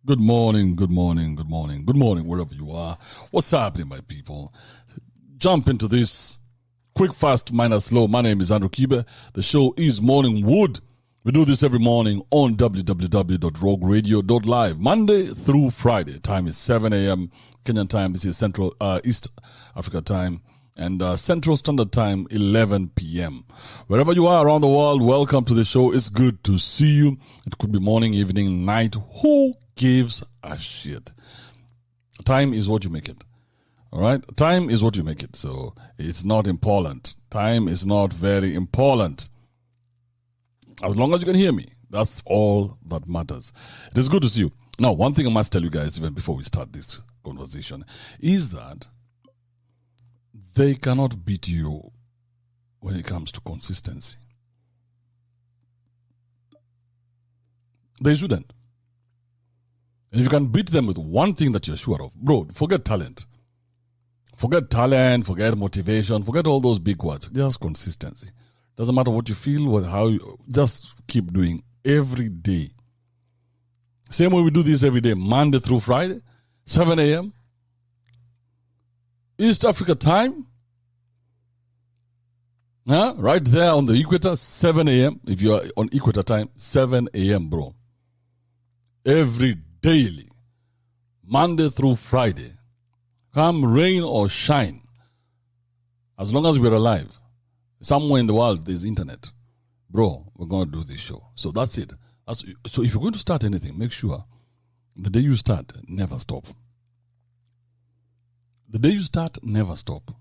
Good morning, good morning, good morning, good morning, wherever you are. What's happening, my people? Jump into this quick, fast, minor, slow. My name is Andrew Kibe. The show is Morning Wood. We do this every morning on www.rogueradio.live, Monday through Friday. Time is 7 a.m. Kenyan time. This is Central East Africa time. And Central Standard Time, 11 p.m. Wherever you are around the world, welcome to the show. It's good to see you. It could be morning, evening, night. Who gives a shit? Time is what you make it. All right? Time is what you make it. So it's not important. Time is not very important. As long as you can hear me, that's all that matters. It is good to see you. Now, one thing I must tell you guys, even before we start this conversation, is that they cannot beat you when it comes to consistency. They shouldn't. And if you can beat them with one thing that you're sure of, bro, forget talent. Forget talent, forget motivation, forget all those big words. Just consistency. Doesn't matter what you feel, how you just keep doing every day. Same way we do this every day, Monday through Friday, 7 a.m. East Africa time, right there on the equator, 7 a.m. If you are on equator time, 7 a.m., bro. Every daily, Monday through Friday, come rain or shine, as long as we're alive, somewhere in the world there's internet, bro, we're going to do this show. So that's it. So if you're going to start anything, make sure the day you start, never stop. The day you start, never stop.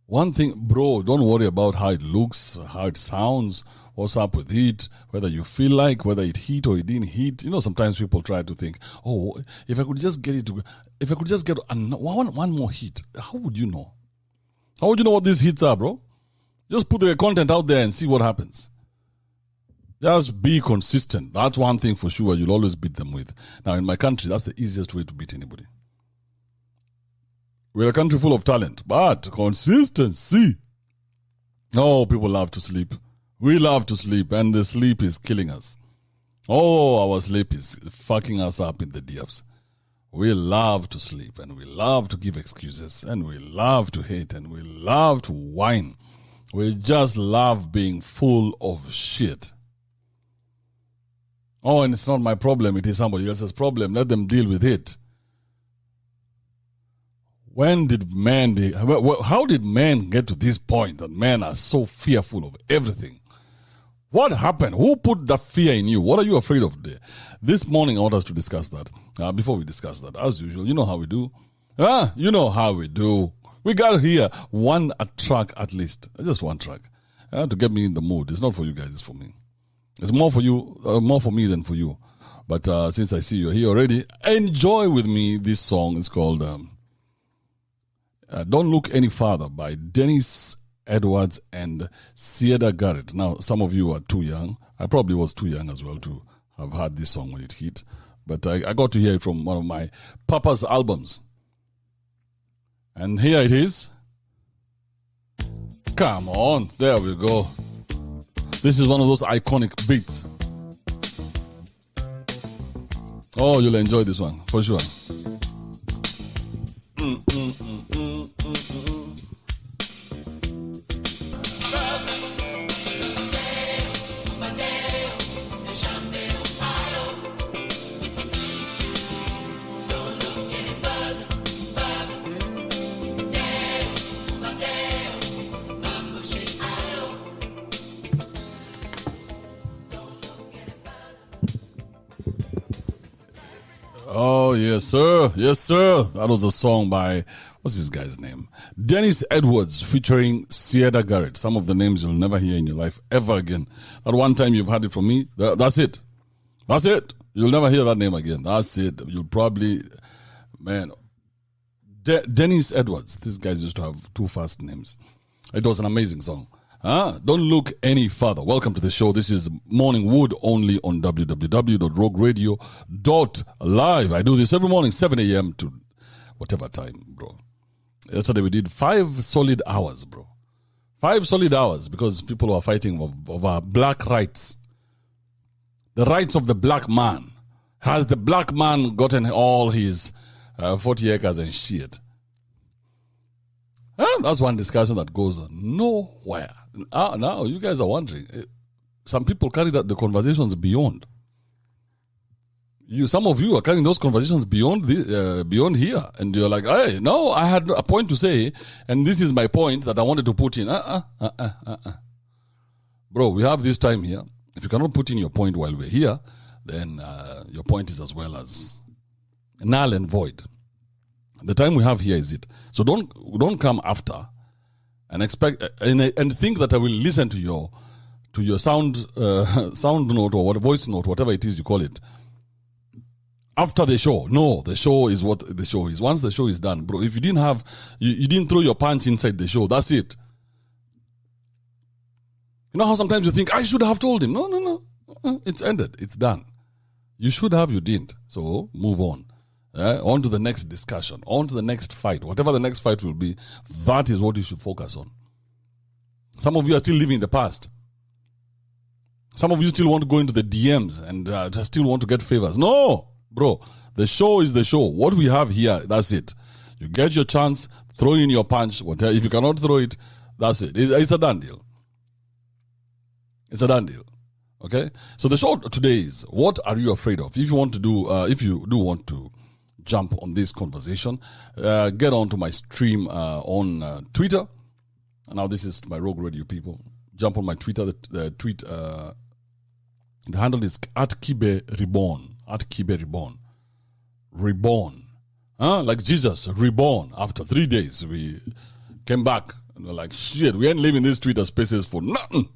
One thing, bro, don't worry about how it looks, how it sounds, what's up with it, whether you feel like, whether it hit or it didn't hit. You know, sometimes people try to think, oh, if I could just get one more hit, how would you know? How would you know what these hits are, bro? Just put the content out there and see what happens. Just be consistent. That's one thing for sure you'll always beat them with. Now, in my country, that's the easiest way to beat anybody. We're a country full of talent, but consistency. Oh, people love to sleep. We love to sleep, and the sleep is killing us. Oh, our sleep is fucking us up in the DFs. We love to sleep, and we love to give excuses, and we love to hate, and we love to whine. We just love being full of shit. Oh, and it's not my problem, it is somebody else's problem. Let them deal with it. How did men get to this point that men are so fearful of everything? What happened? Who put that fear in you? What are you afraid of? This morning I want us to discuss that. Before we discuss that, as usual, you know how we do. You know how we do. We got here one track at least. Just one track. To get me in the mood. It's not for you guys, it's for me. It's more for you, more for me than for you. But since I see you're here already, enjoy with me this song. It's called Don't Look Any Farther by Dennis Edwards and Cieda Garrett. Now, some of you are too young. I probably was too young as well to have heard this song when it hit. But I got to hear it from one of my papa's albums. And here it is. Come on. There we go. This is one of those iconic beats. Oh, you'll enjoy this one, for sure. Oh, yes, sir. Yes, sir. That was a song by, what's this guy's name? Dennis Edwards featuring Cieda Garrett. Some of the names you'll never hear in your life ever again. That one time you've heard it from me, that's it. That's it. You'll never hear that name again. That's it. You'll probably, man. Dennis Edwards. These guys used to have two first names. It was an amazing song. Don't look any further. Welcome to the show. This is Morning Wood only on www.rogueradio.live. I do this every morning, 7 a.m. to whatever time, bro. Yesterday we did 5 solid hours, bro. 5 solid hours because people were fighting over black rights. The rights of the black man. Has the black man gotten all his 40 acres and shit? That's one discussion that goes nowhere. Now, you guys are wondering. Some people carry the conversations beyond. Some of you are carrying those conversations beyond here, and you're like, "Hey, no, I had a point to say, and this is my point that I wanted to put in." Bro, we have this time here. If you cannot put in your point while we're here, then your point is as well as null and void. The time we have here is it. So don't come after and expect and think that I will listen to your sound note or voice note, whatever it is you call it, after the show. No, the show is what the show is. Once the show is done, bro, if you didn't throw your punch inside the show, that's it. You know how sometimes you think, I should have told him. No. It's ended. It's done. You should have, you didn't. So move on. On to the next discussion. On to the next fight. Whatever the next fight will be, that is what you should focus on. Some of you are still living in the past. Some of you still want to go into the DMs and just still want to get favors. No, bro. The show is the show. What we have here, that's it. You get your chance, throw in your punch. Whatever. If you cannot throw it, that's it. It's a done deal. It's a done deal. Okay? So the show today is, what are you afraid of? If you do want to jump on this conversation, get onto my stream on Twitter. Now this is my Rogue Radio people. Jump on my Twitter. The tweet, the handle is @Kibe Reborn. @Kibe Reborn. Reborn. Like Jesus, reborn. After 3 days, we came back. And we're like, shit, we ain't leaving these Twitter spaces for nothing.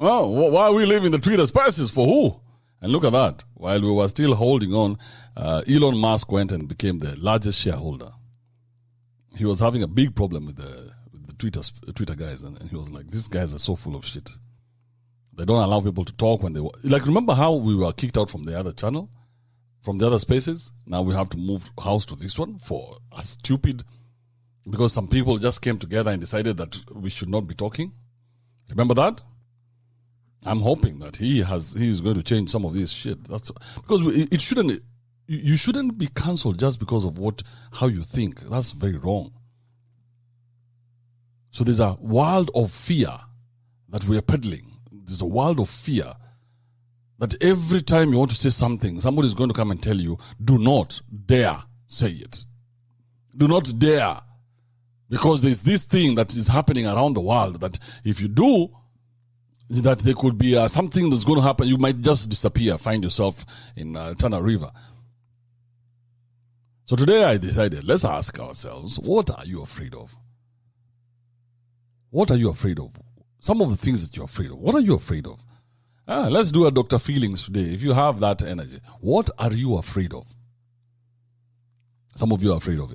Oh, why are we leaving the Twitter spaces? For who? And look at that. While we were still holding on, Elon Musk went and became the largest shareholder. He was having a big problem with the Twitter guys, and he was like, these guys are so full of shit. They don't allow people to talk when they like. Remember how we were kicked out from the other channel, from the other spaces? Now we have to move house to this one for a stupid, because some people just came together and decided that we should not be talking. Remember that? I'm hoping that he is going to change some of this shit. That's because it shouldn't. You shouldn't be cancelled just because of how you think. That's very wrong. So there's a world of fear that we are peddling. There's a world of fear that every time you want to say something, somebody is going to come and tell you, do not dare say it. Do not dare. Because there's this thing that is happening around the world that if you do, that there could be something that's going to happen. You might just disappear, find yourself in Tana River. So today I decided, let's ask ourselves, what are you afraid of? What are you afraid of? Some of the things that you're afraid of. What are you afraid of? Let's do a Dr. Feelings today. If you have that energy, what are you afraid of? Some of you are afraid of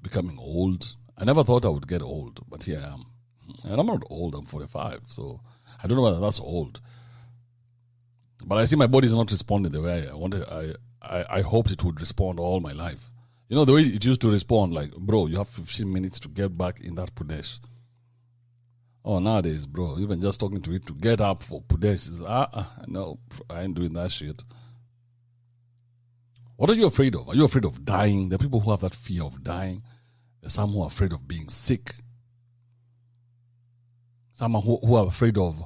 becoming old. I never thought I would get old, but here I am. And I'm not old, I'm 45, so I don't know whether that's old. But I see my body is not responding the way I wanted. I hoped it would respond all my life. You know, the way it used to respond, like, bro, you have 15 minutes to get back in that Pudesh. Oh, nowadays, bro, even just talking to it to get up for Pudesh is, no, I ain't doing that shit. What are you afraid of? Are you afraid of dying? There are people who have that fear of dying. There's some who are afraid of being sick. Some who are afraid of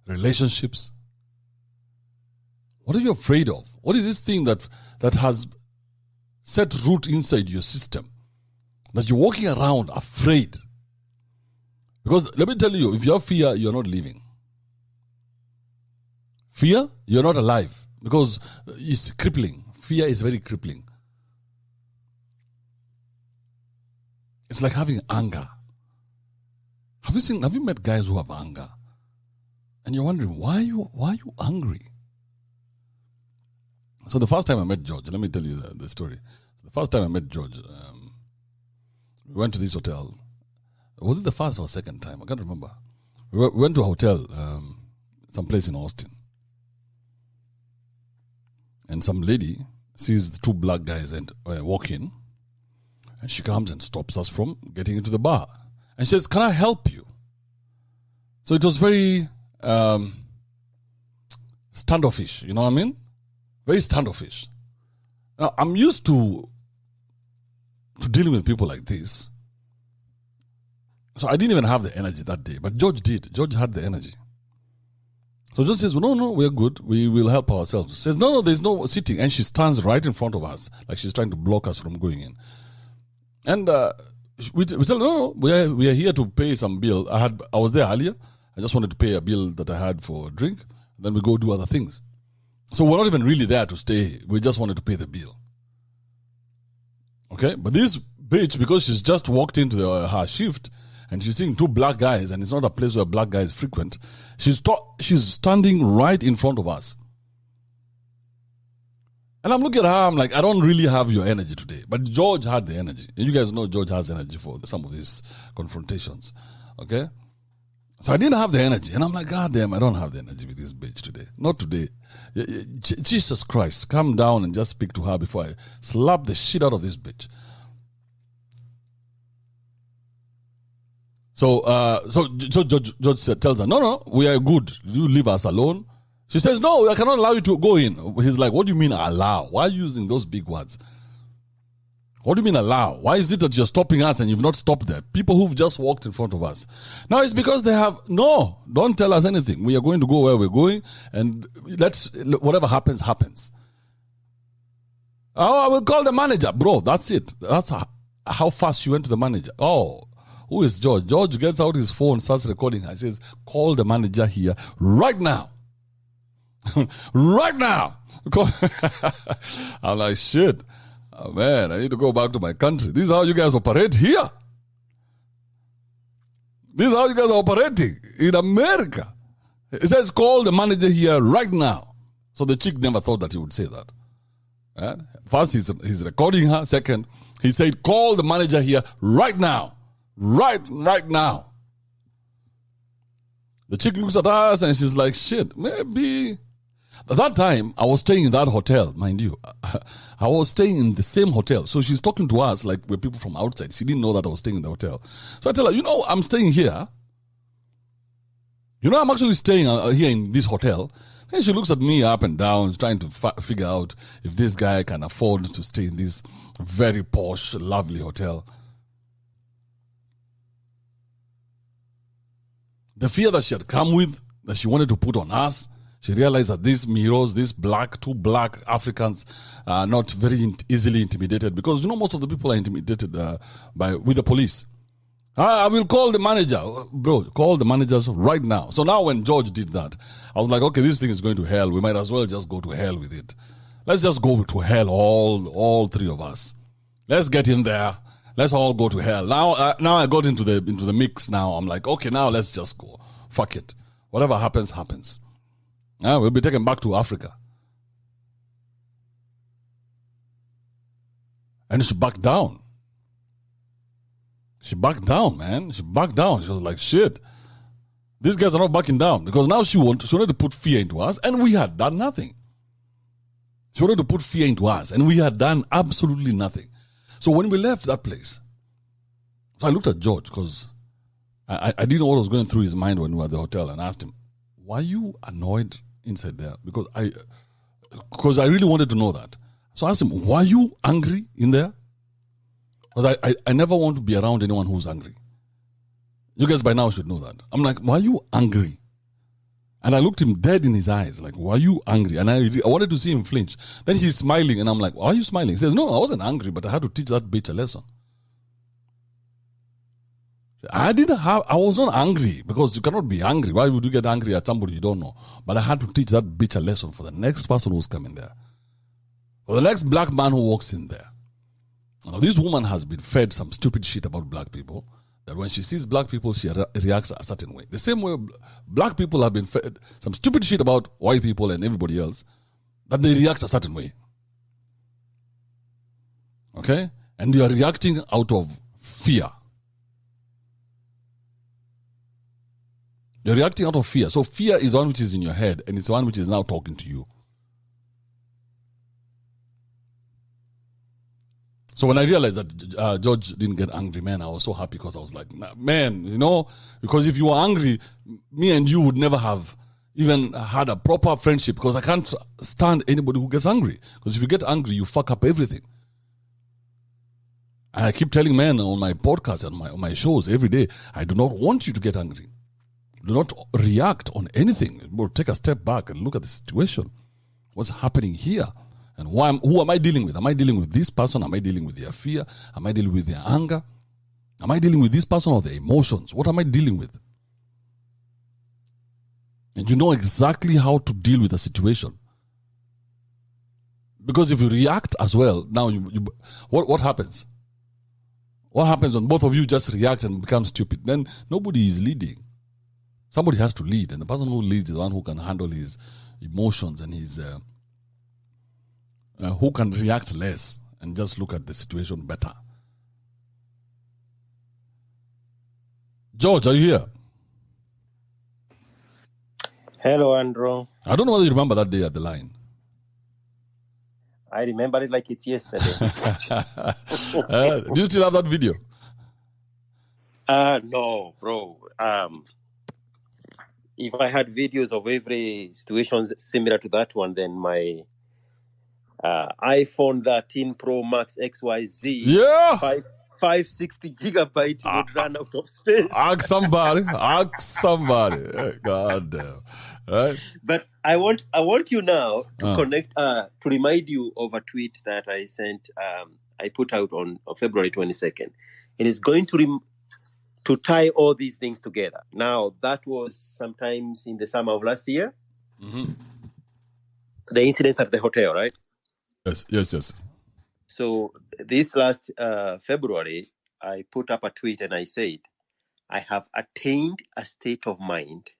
relationships. What are you afraid of? What is this thing that has set root inside your system that you're walking around afraid? Because let me tell you, if you have fear, you're not living. Fear, you're not alive. Because it's crippling. Fear is very crippling. It's like having anger. Have you met guys who have anger? And you're wondering, why are you angry? So the first time I met George, let me tell you the story. The first time I met George, we went to this hotel. Was it the first or second time? I can't remember. We went to a hotel, someplace in Austin. And some lady sees the two black guys and walk in. And she comes and stops us from getting into the bar. And she says, can I help you? So it was very standoffish. You know what I mean? Very standoffish. Now, I'm used to dealing with people like this. So I didn't even have the energy that day. But George did. George had the energy. So George says, no, we're good. We will help ourselves. Says, no, there's no sitting. And she stands right in front of us, like she's trying to block us from going in. And we tell her, no, we are here to pay some bill. I was there earlier. I just wanted to pay a bill that I had for a drink. Then we go do other things. So we're not even really there to stay. We just wanted to pay the bill. Okay? But this bitch, because she's just walked into her shift, and she's seeing two black guys, and it's not a place where black guys frequent. She's standing right in front of us. And I'm looking at her, I'm like, I don't really have your energy today. But George had the energy. And you guys know George has energy for some of these confrontations. Okay? So I didn't have the energy. And I'm like, God damn, I don't have the energy with this bitch today. Not today. Jesus Christ, come down and just speak to her before I slap the shit out of this bitch. So George tells her, no, we are good. You leave us alone. She says, no, I cannot allow you to go in. He's like, what do you mean allow? Why are you using those big words? What do you mean allow? Why is it that you're stopping us and you've not stopped them? People who've just walked in front of us. Now it's because they have, no, don't tell us anything. We are going to go where we're going, and whatever happens, happens. Oh, I will call the manager. Bro, that's it. That's how fast you went to the manager. Oh, who is George? George gets out his phone, starts recording. I says, call the manager here right now. Right now. I'm like, shit. Oh, man, I need to go back to my country. This is how you guys operate here. This is how you guys are operating in America. It says, call the manager here right now. So the chick never thought that he would say that. Right? First, he's recording her. Second, he said, call the manager here right now. Right now. The chick looks at us and she's like, shit, maybe. At that time, I was staying in that hotel, mind you. I was staying in the same hotel. So she's talking to us like we're people from outside. She didn't know that I was staying in the hotel. So I tell her, I'm staying here. I'm actually staying here in this hotel. And she looks at me up and down, trying to figure out if this guy can afford to stay in this very posh, lovely hotel. The fear that she had come with, that she wanted to put on us, she realized that these Miros, two black Africans, are not very easily intimidated, because most of the people are intimidated with the police. I will call the manager. Bro, call the managers right now. So now when George did that, I was like, okay, this thing is going to hell. We might as well just go to hell with it. Let's just go to hell, all three of us. Let's get in there. Let's all go to hell. Now I got into the mix. Now I'm like, okay, now let's just go. Fuck it. Whatever happens, happens. We'll be taken back to Africa. And she backed down. She backed down, man. She backed down. She was like, shit. These guys are not backing down, because now she wanted to put fear into us, and we had done nothing. She wanted to put fear into us, and we had done absolutely nothing. So when we left that place, so I looked at George, because I didn't know what was going through his mind when we were at the hotel, and asked him, why are you annoyed inside there? Because I really wanted to know that. So I asked him, why are you angry in there? Because I never want to be around anyone who's angry. You guys by now should know that. I'm like, why are you angry? And I looked him dead in his eyes, like, why are you angry? And I wanted to see him flinch. Then he's smiling, and I'm like, why are you smiling? He says, no, I wasn't angry, but I had to teach that bitch a lesson. I was not angry, because you cannot be angry. Why would you get angry at somebody you don't know? But I had to teach that bitch a lesson for the next person who's coming there. For the next black man who walks in there. Now, this woman has been fed some stupid shit about black people, that when she sees black people, she reacts a certain way. The same way black people have been fed some stupid shit about white people and everybody else, that they react a certain way. Okay? And you are reacting out of fear. You're reacting out of fear. So fear is one which is in your head, and it's one which is now talking to you. So when I realized that George didn't get angry, man, I was so happy, because I was like, man, because if you were angry, me and you would never have even had a proper friendship, because I can't stand anybody who gets angry. Because if you get angry, you fuck up everything. And I keep telling men on my podcast and on my shows every day, I do not want you to get angry. Do not react on anything. Well, take a step back and look at the situation. What's happening here? And who am I dealing with? Am I dealing with this person? Am I dealing with their fear? Am I dealing with their anger? Am I dealing with this person or their emotions? What am I dealing with? And you know exactly how to deal with a situation. Because if you react as well, now what happens? What happens when both of you just react and become stupid? Then nobody is leading. Somebody has to lead, and the person who leads is the one who can handle his emotions and his who can react less and just look at the situation better. George, are you here? Hello, Andrew. I don't know whether you remember that day at the line. I remember it like it's yesterday. Do you still have that video? No, bro. If I had videos of every situation similar to that one, then my iPhone 13 Pro Max XYZ, Yeah. 560 gigabyte would run out of space. Ask somebody. God damn. Right? But I want you now to connect, to remind you of a tweet that I sent, I put out on February 22nd. It is going to tie all these things together. Now, that was sometimes in the summer of last year. Mm-hmm. The incident at the hotel, right? Yes. So this last February, I put up a tweet and I said, I have attained a state of mind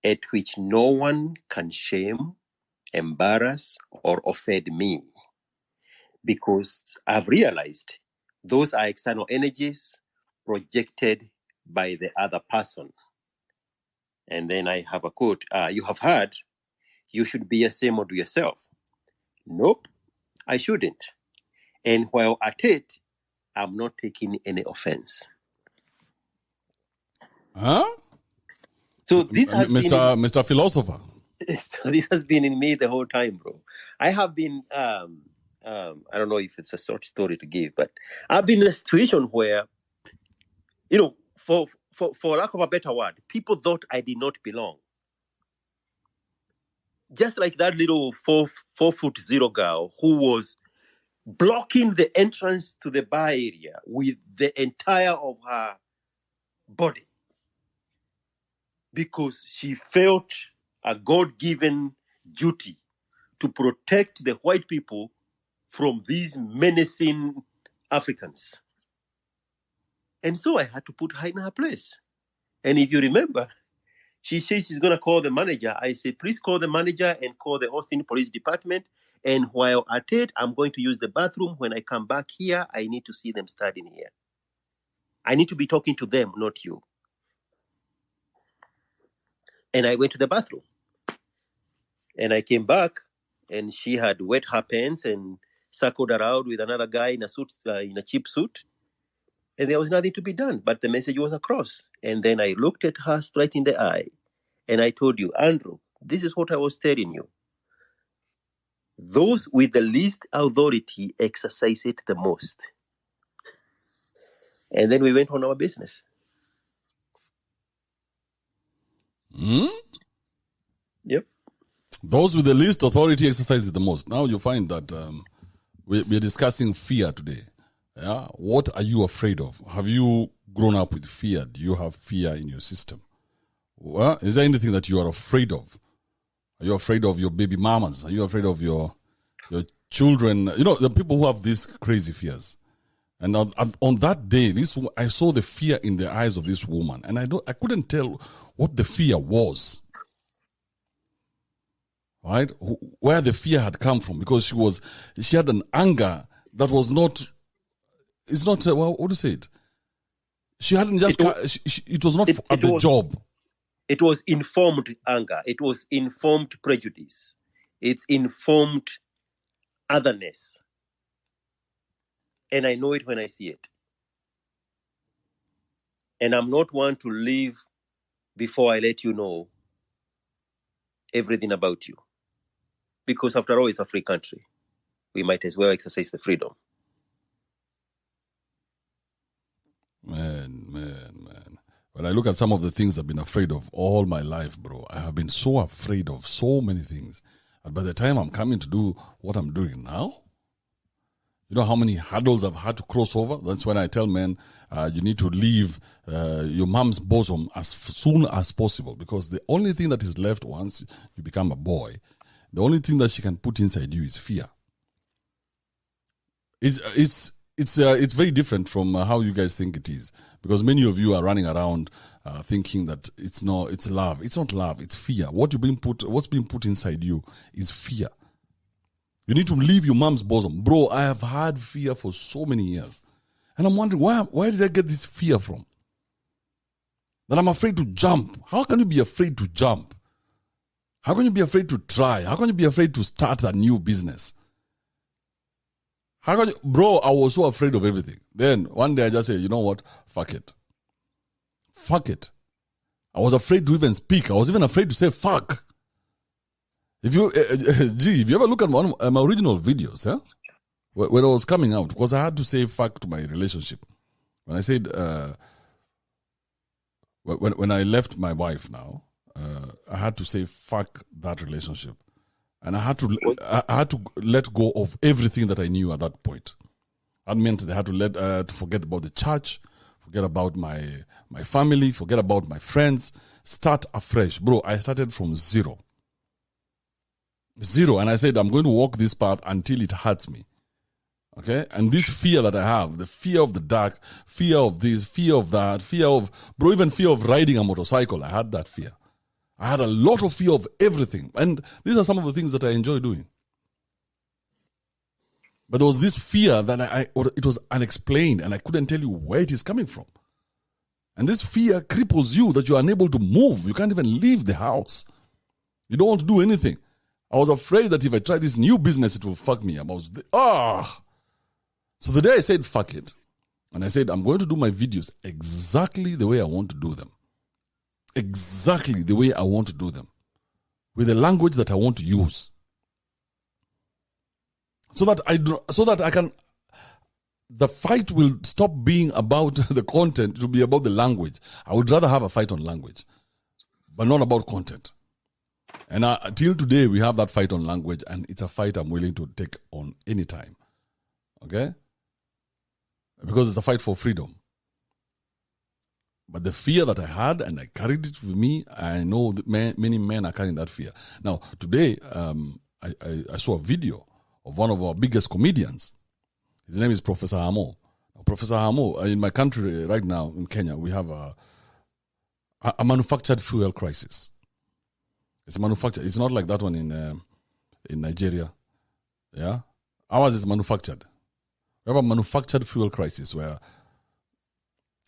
at which no one can shame, embarrass, or offend me, because I've realized those are external energies projected by the other person. And then I have a quote, you have heard, you should be ashamed of yourself. Nope, I shouldn't. And while at it, I'm not taking any offense. Huh? So this has Mr. Philosopher. So this has been in me the whole time, bro. I have been, I don't know if it's a short story to give, but I've been in a situation where, for lack of a better word, people thought I did not belong. Just like that little 4'0" girl who was blocking the entrance to the bar area with the entire of her body, because she felt a God-given duty to protect the white people from these menacing Africans. And so I had to put her in her place. And if you remember, she says she's going to call the manager. I said, please call the manager and call the Austin Police Department. And while at it, I'm going to use the bathroom. When I come back here, I need to see them standing here. I need to be talking to them, not you. And I went to the bathroom. And I came back, and she had wet her pants and circled around with another guy in a suit, in a cheap suit. And there was nothing to be done, but the message was across. And then I looked at her straight in the eye, and I told you, Andrew, this is what I was telling you. Those with the least authority exercise it the most. And then we went on our business. Yep. Those with the least authority exercise it the most. Now you find that we're discussing fear today. Yeah, what are you afraid of? Have you grown up with fear? Do you have fear in your system? Well, is there anything that you are afraid of? Are you afraid of your baby mamas? Are you afraid of your children? You know, the people who have these crazy fears. And on that day, I saw the fear in the eyes of this woman, and I couldn't tell what the fear was. Right? Where the fear had come from, because she had an anger that was not. It's not, what do you say it? She hadn't just, it was not at the job. It was informed anger. It was informed prejudice. It's informed otherness. And I know it when I see it. And I'm not one to leave before I let you know everything about you. Because after all, it's a free country. We might as well exercise the freedom. Man. When I look at some of the things I've been afraid of all my life, bro, I have been so afraid of so many things. And by the time I'm coming to do what I'm doing now, you know how many hurdles I've had to cross over? That's when I tell men, you need to leave your mom's bosom as soon as possible, because the only thing that is left once you become a boy, the only thing that she can put inside you is fear. It's very different from how you guys think it is, because many of you are running around thinking that it's love. It's not love. It's fear. What's being put inside you is fear. You need to leave your mom's bosom, bro. I have had fear for so many years, and I'm wondering why did I get this fear from? That I'm afraid to jump. How can you be afraid to jump? How can you be afraid to try? How can you be afraid to start a new business? Bro, I was so afraid of everything. Then one day I just said, you know what? Fuck it. I was afraid to even speak. I was even afraid to say fuck. If you ever look at one of my original videos, when I was coming out, because I had to say fuck to my relationship. When I said, when I left my wife now, I had to say fuck that relationship. And I had to let go of everything that I knew at that point. That meant I had to forget about the church, forget about my family, forget about my friends, start afresh. Bro, I started from zero. And I said, I'm going to walk this path until it hurts me. Okay? And this fear that I have, the fear of the dark, fear of this, fear of that, even fear of riding a motorcycle, I had that fear. I had a lot of fear of everything. And these are some of the things that I enjoy doing. But there was this fear that it was unexplained, and I couldn't tell you where it is coming from. And this fear cripples you that you are unable to move. You can't even leave the house. You don't want to do anything. I was afraid that if I try this new business, it will fuck me. So the day I said fuck it, and I said I'm going to do my videos exactly the way I want to do them. Exactly the way I want to do them. With the language that I want to use. So that I can, the fight will stop being about the content, it will be about the language. I would rather have a fight on language, but not about content. And till today, we have that fight on language, and it's a fight I'm willing to take on any time. Okay? Because it's a fight for freedom. But the fear that I had, and I carried it with me, I know that many men are carrying that fear. Now, today, I saw a video of one of our biggest comedians. His name is Professor Hamo. Professor Hamo, in my country right now, in Kenya, we have a manufactured fuel crisis. It's manufactured. It's not like that one in Nigeria. Yeah? Ours is manufactured. We have a manufactured fuel crisis where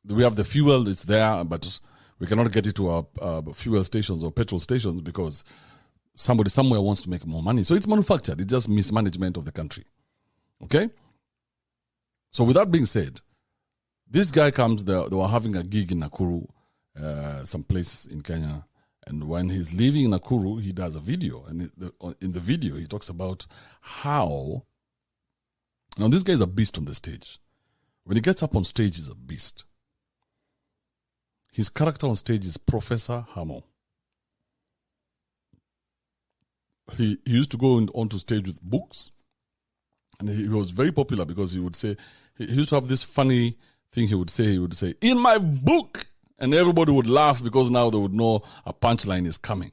we have the fuel, it's there, but we cannot get it to our fuel stations or petrol stations because somebody somewhere wants to make more money. So it's manufactured. It's just mismanagement of the country. Okay? So with that being said, this guy comes, they were having a gig in Nakuru, some place in Kenya. And when he's leaving Nakuru, he does a video. And in the video, he talks about how... Now, this guy is a beast on the stage. When he gets up on stage, he's a beast. His character on stage is Professor Hamo. He used to go onto stage with books. And he was very popular because he would say... He used to have this funny thing he would say, in my book! And everybody would laugh because now they would know a punchline is coming.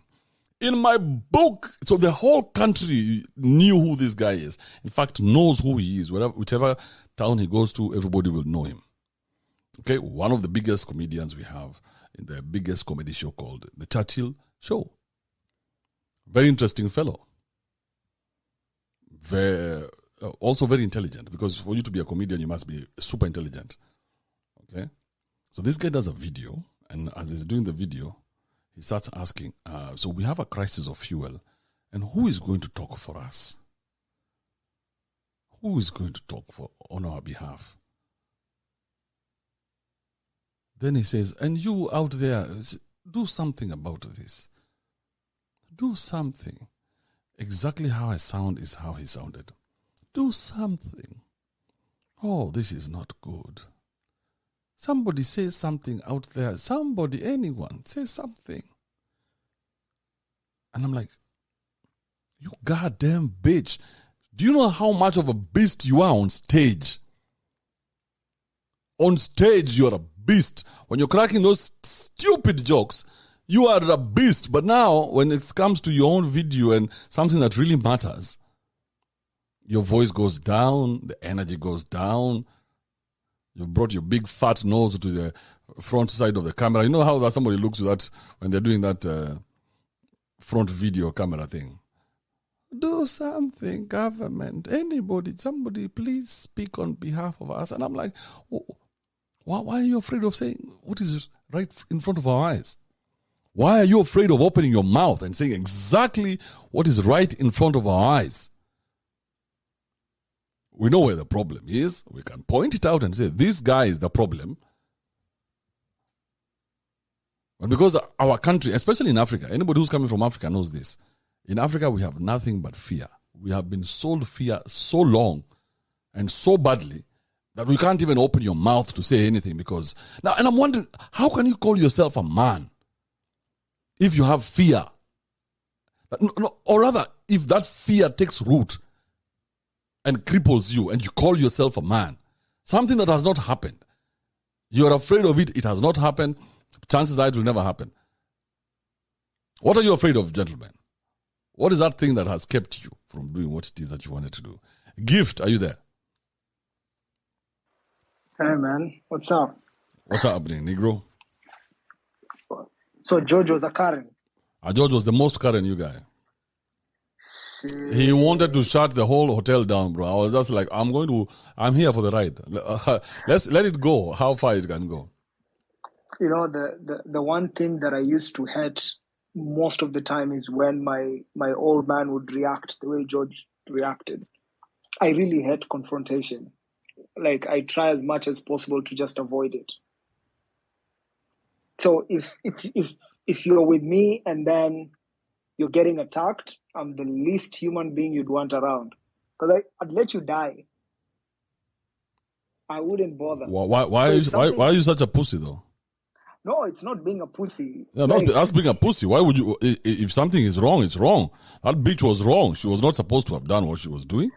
In my book! So the whole country knew who this guy is. In fact, knows who he is. Whichever town he goes to, everybody will know him. Okay, one of the biggest comedians we have in the biggest comedy show called The Churchill Show. Very interesting fellow. Also very intelligent, because for you to be a comedian, you must be super intelligent. Okay? So this guy does a video, and as he's doing the video, he starts asking, so we have a crisis of fuel, and who is going to talk for us? Who is going to talk on our behalf? Then he says, and you out there, do something about this. Do something. Exactly how I sound is how he sounded. Do something. Oh, this is not good. Somebody say something out there. Somebody, anyone, say something. And I'm like, you goddamn bitch. Do you know how much of a beast you are on stage? On stage, you're a beast. When you're cracking those stupid jokes, you are a beast. But now, when it comes to your own video and something that really matters, your voice goes down, the energy goes down. You've brought your big fat nose to the front side of the camera. You know how that somebody looks with that when they're doing that front video camera thing? Do something, government, anybody, somebody, please speak on behalf of us. And I'm like, why are you afraid of saying what is right in front of our eyes? Why are you afraid of opening your mouth and saying exactly what is right in front of our eyes? We know where the problem is. We can point it out and say, this guy is the problem. But because our country, especially in Africa, anybody who's coming from Africa knows this. In Africa, we have nothing but fear. We have been sold fear so long and so badly that we can't even open your mouth to say anything because... Now, and I'm wondering, how can you call yourself a man if you have fear? Or rather, if that fear takes root and cripples you and you call yourself a man, something that has not happened. You're afraid of it. It has not happened. Chances are it will never happen. What are you afraid of, gentlemen? What is that thing that has kept you from doing what it is that you wanted to do? Gift, are you there? Hey, man. What's up? What's happening, Negro? So George was a Karen. George was the most Karen, you guy. He wanted to shut the whole hotel down, bro. I was just like, I'm here for the ride. Let it go, how far it can go. You know, the one thing that I used to hate most of the time is when my old man would react the way George reacted. I really hate confrontation. Like, I try as much as possible to just avoid it. So if you're with me and then you're getting attacked, I'm the least human being you'd want around. Because I'd let you die. I wouldn't bother. Why are you such a pussy, though? No, it's not being a pussy. Yeah, that's being a pussy. Why would you... If something is wrong, it's wrong. That bitch was wrong. She was not supposed to have done what she was doing.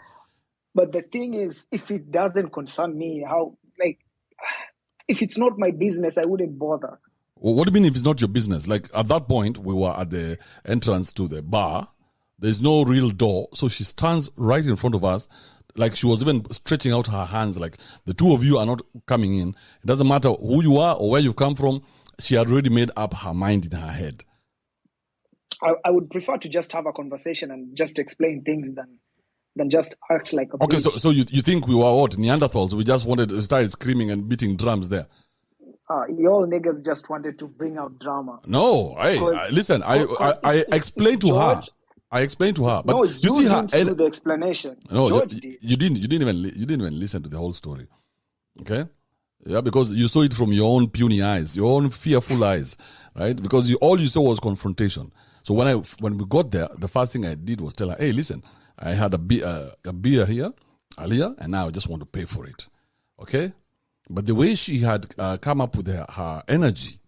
But the thing is, if it doesn't concern me, if it's not my business, I wouldn't bother. Well, what do you mean if it's not your business? Like, at that point, we were at the entrance to the bar. There's no real door. So she stands right in front of us. Like, she was even stretching out her hands. Like, the two of you are not coming in. It doesn't matter who you are or where you've come from. She had already made up her mind in her head. I would prefer to just have a conversation and just explain things than just act like a bitch. Okay, so you think we were what? Neanderthals? We just wanted to start screaming and beating drums there. You all niggas just wanted to bring out drama. No, listen, I explained to her. I explained to her, but no, you see her. Do the explanation. No, George did. You didn't even listen to the whole story. Okay, yeah, because you saw it from your own puny eyes, your own fearful eyes, right? Because all you saw was confrontation. So when we got there, the first thing I did was tell her, "Hey, listen, I had a beer here earlier, and now I just want to pay for it." Okay. But the way she had come up with her energy,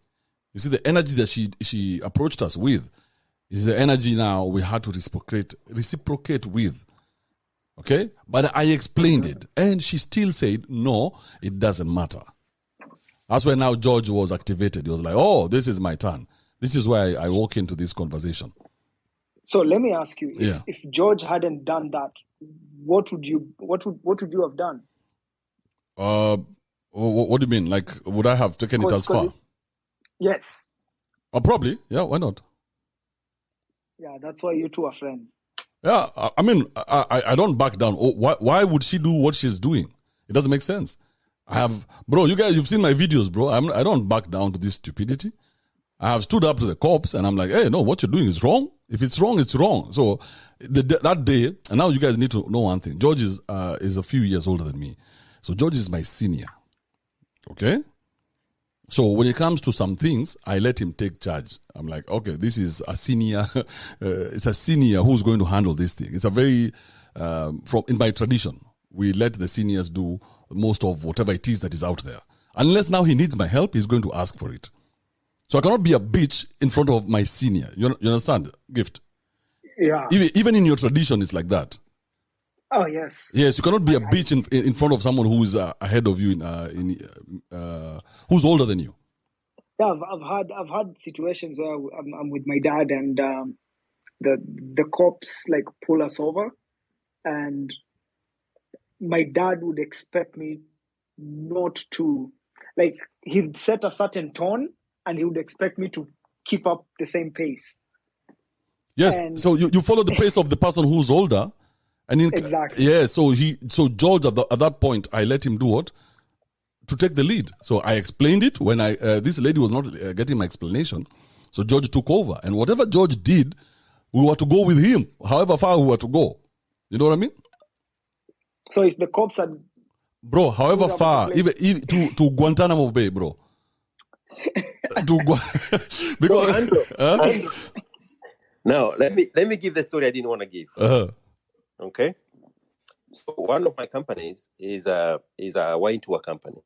you see, the energy that she approached us with is the energy now we had to reciprocate with. Okay? But I explained it, and she still said, no, it doesn't matter. That's why now George was activated. He was like, oh, this is my turn. This is why I walk into this conversation. So let me ask you, if George hadn't done that, what would you have done? What do you mean? Like, would I have taken it as far? Yes. Probably. Yeah, why not? Yeah, that's why you two are friends. Yeah, I mean, I don't back down. Why would she do what she's doing? It doesn't make sense. Bro, you guys, you've seen my videos, bro. I don't back down to this stupidity. I have stood up to the cops and I'm like, hey, no, what you're doing is wrong. If it's wrong, it's wrong. So that day, and now you guys need to know one thing. George is a few years older than me. So George is my senior. Okay? So when it comes to some things, I let him take charge. I'm like, okay, this is a senior. It's a senior who's going to handle this thing. It's a very in my tradition, we let the seniors do most of whatever it is that is out there. Unless now he needs my help, he's going to ask for it. So I cannot be a bitch in front of my senior. You understand, Gift? Yeah. Even in your tradition, it's like that. Oh yes. Yes, you cannot be a bitch in front of someone who is ahead of you, who's older than you. Yeah, I've had situations where I'm with my dad and the cops like pull us over, and my dad would expect me not to, like, he'd set a certain tone and he would expect me to keep up the same pace. Yes, and so you follow the pace of the person who's older. And exactly. Yeah, so George at that point, I let him do what? To take the lead. So I explained it when this lady was not getting my explanation. So George took over, and whatever George did, we were to go with him, however far we were to go. You know what I mean? So if the cops had, bro, however far, even to Guantanamo Bay, bro. Because Andrew. Now let me give the story I didn't want to give. Okay, so one of my companies is a wine tour company.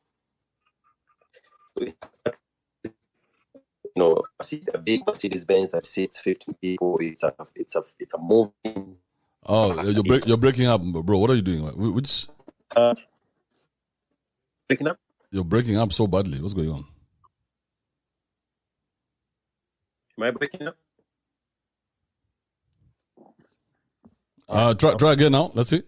A big Mercedes Benz that seats 15 people. It's a moving. Oh, you're breaking up, bro. What are you doing? Which? Breaking up. You're breaking up so badly. What's going on? Am I breaking up? Try again now. Let's see.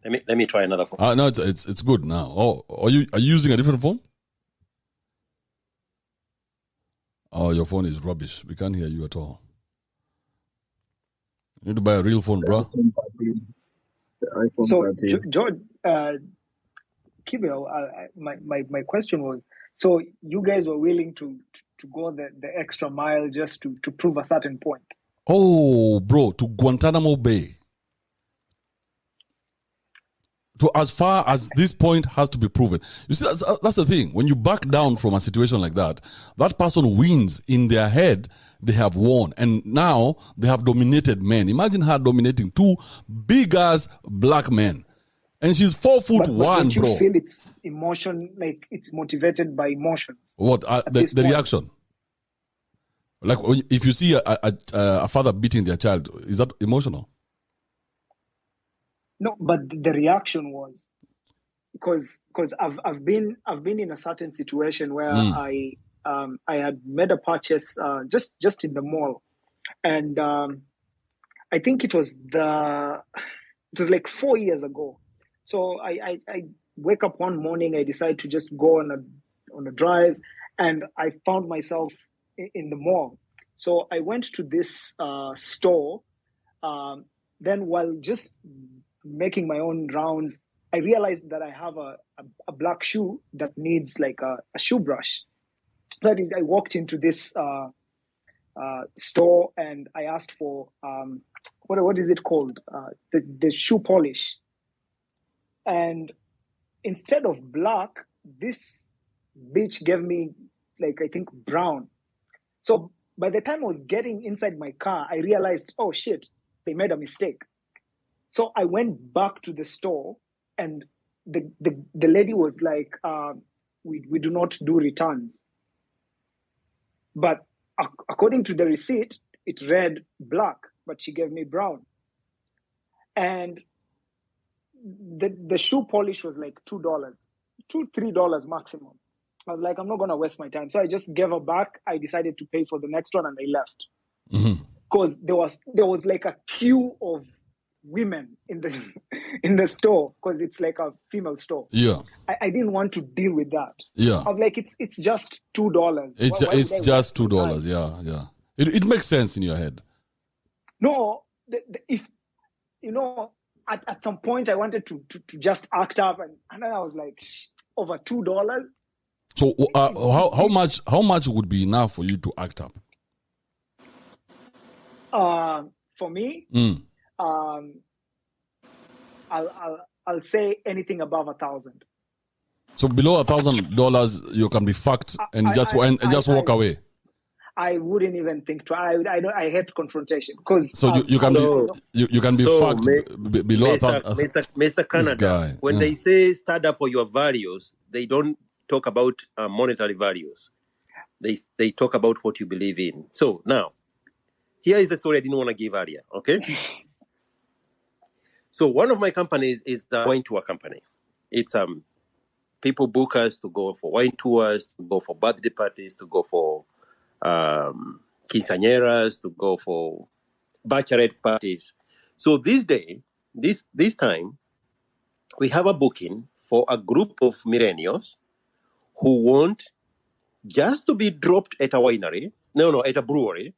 Let me try another phone. No, it's good now. Oh, are you using a different phone? Oh, your phone is rubbish. We can't hear you at all. You need to buy a real phone, bro. So, George, Kibel, my question was: so you guys were willing to go the extra mile just to prove a certain point? Oh, bro, to Guantanamo Bay. To as far as this point has to be proven. You see, that's the thing. When you back down from a situation like that, that person wins in their head. They have won, and now they have dominated men. Imagine her dominating two big ass black men, and she's 4'1", but you bro. Feel it's emotion, like it's motivated by emotions. What the reaction? Like if you see a father beating their child, is that emotional? No, but the reaction was because I've been in a certain situation where I had made a purchase just in the mall, and I think it was like 4 years ago. So I wake up one morning, I decide to just go on a drive, and I found myself in the mall. So I went to this store. Then while just making my own rounds, I realized that I have a black shoe that needs like a shoe brush. So I walked into this store and I asked for what is it called? The shoe polish. And instead of black, this bitch gave me like, I think, brown. So by the time I was getting inside my car, I realized, oh shit, they made a mistake. So I went back to the store, and the lady was like, we do not do returns. But according to the receipt, it read black, but she gave me brown. And the shoe polish was like $2, $3 maximum. I was like, I'm not going to waste my time. So I just gave her back. I decided to pay for the next one, and I left. Because there was like a queue of women in the store, because it's like a female store. Yeah, I didn't want to deal with that. Yeah, I was like, it's just $2. It's just $2. Yeah. It makes sense in your head. No, if at some point I wanted to just act up, and then I was like, over $2. So how much would be enough for you to act up? For me, I'll say anything above 1,000. So below $1,000, you can be fucked and just walk away. I wouldn't even think to. I hate confrontation because. So you can be fucked below Mr. Canada. When they say stand up for your values, they don't talk about monetary values. They talk about what you believe in. So now, here is the story I didn't want to give earlier. Okay. So one of my companies is the wine tour company. It's people book us to go for wine tours, to go for birthday parties, to go for quinceañeras, to go for bachelorette parties. So this time, we have a booking for a group of millennials who want just to be dropped at a winery, at a brewery,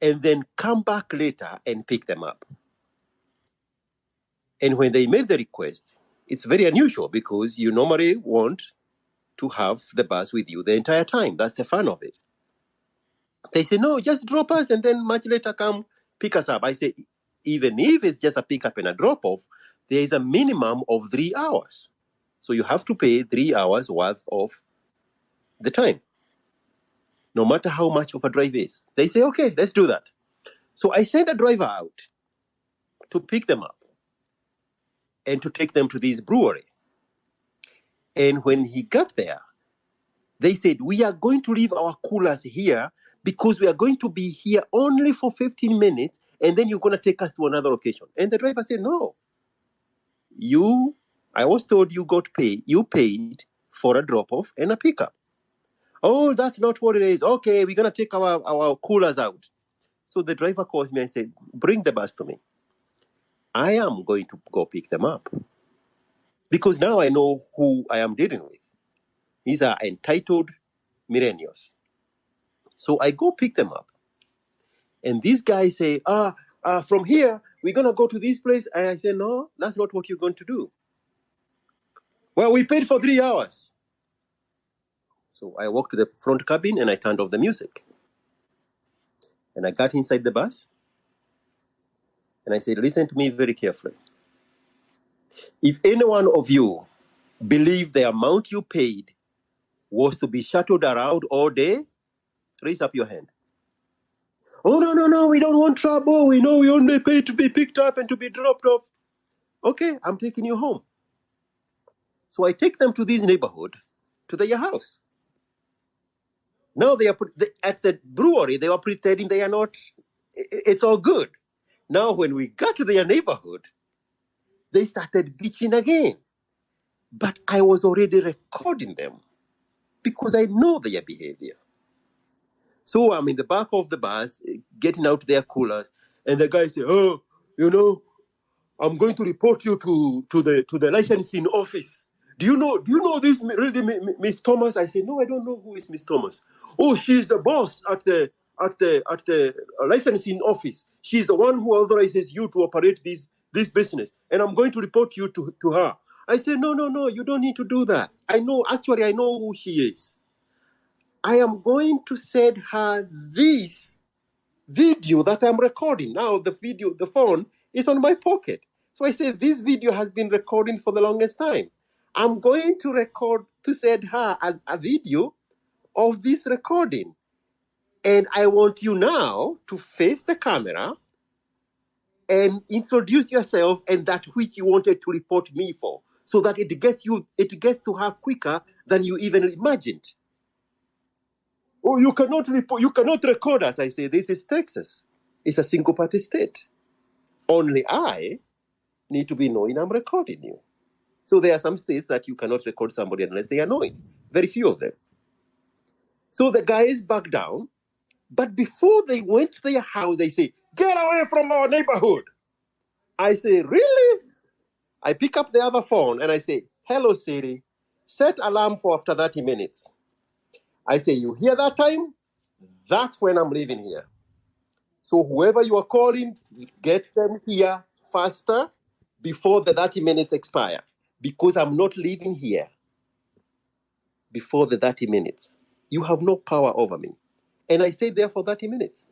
and then come back later and pick them up. And when they made the request, it's very unusual because you normally want to have the bus with you the entire time. That's the fun of it. They say, no, just drop us and then much later come pick us up. I say, even if it's just a pickup and a drop-off, there is a minimum of 3 hours. So you have to pay 3 hours worth of the time, no matter how much of a drive is. They say, okay, let's do that. So I sent a driver out to pick them up and to take them to this brewery. And when he got there, they said, we are going to leave our coolers here because we are going to be here only for 15 minutes and then you're going to take us to another location. And the driver said, no, I was told you paid for a drop-off and a pickup. Oh, that's not what it is. Okay, we're going to take our coolers out. So the driver calls me and said, bring the bus to me. I am going to go pick them up. Because now I know who I am dealing with. These are entitled millennials. So I go pick them up. And these guys say, from here, we're going to go to this place. And I say, no, that's not what you're going to do. Well, we paid for 3 hours. So I walked to the front cabin and I turned off the music. And I got inside the bus. And I said, listen to me very carefully. If any one of you believe the amount you paid was to be shuttled around all day, raise up your hand. Oh, no, we don't want trouble. We know we only pay to be picked up and to be dropped off. Okay, I'm taking you home. So I take them to this neighborhood, to their house. Now at the brewery, they were pretending they are not, it's all good. Now when we got to their neighborhood, they started bitching again. But I was already recording them because I know their behavior. So I'm in the back of the bus, getting out their coolers, and the guy said, I'm going to report you to the licensing office. Do you know this really Miss Thomas? I said, no, I don't know who is Miss Thomas. Oh, she's the boss at the licensing office. She's the one who authorizes you to operate this business, and I'm going to report you to her. I said, no, you don't need to do that. I know who she is. I am going to send her this video that I'm recording. Now the phone is on my pocket. So I said, this video has been recording for the longest time. I'm going to send her a video of this recording. And I want you now to face the camera and introduce yourself and that which you wanted to report me for, so that it gets to her quicker than you even imagined. Oh, you cannot record us. I say, this is Texas. It's a single-party state. Only I need to be knowing I'm recording you. So there are some states that you cannot record somebody unless they are knowing. Very few of them. So the guys back down. But before they went to their house, they say, get away from our neighborhood. I say, really? I pick up the other phone and I say, hello, Siri. Set alarm for after 30 minutes. I say, you hear that time? That's when I'm leaving here. So whoever you are calling, get them here faster before the 30 minutes expire. Because I'm not leaving here before the 30 minutes. You have no power over me. And I stayed there for 30 minutes.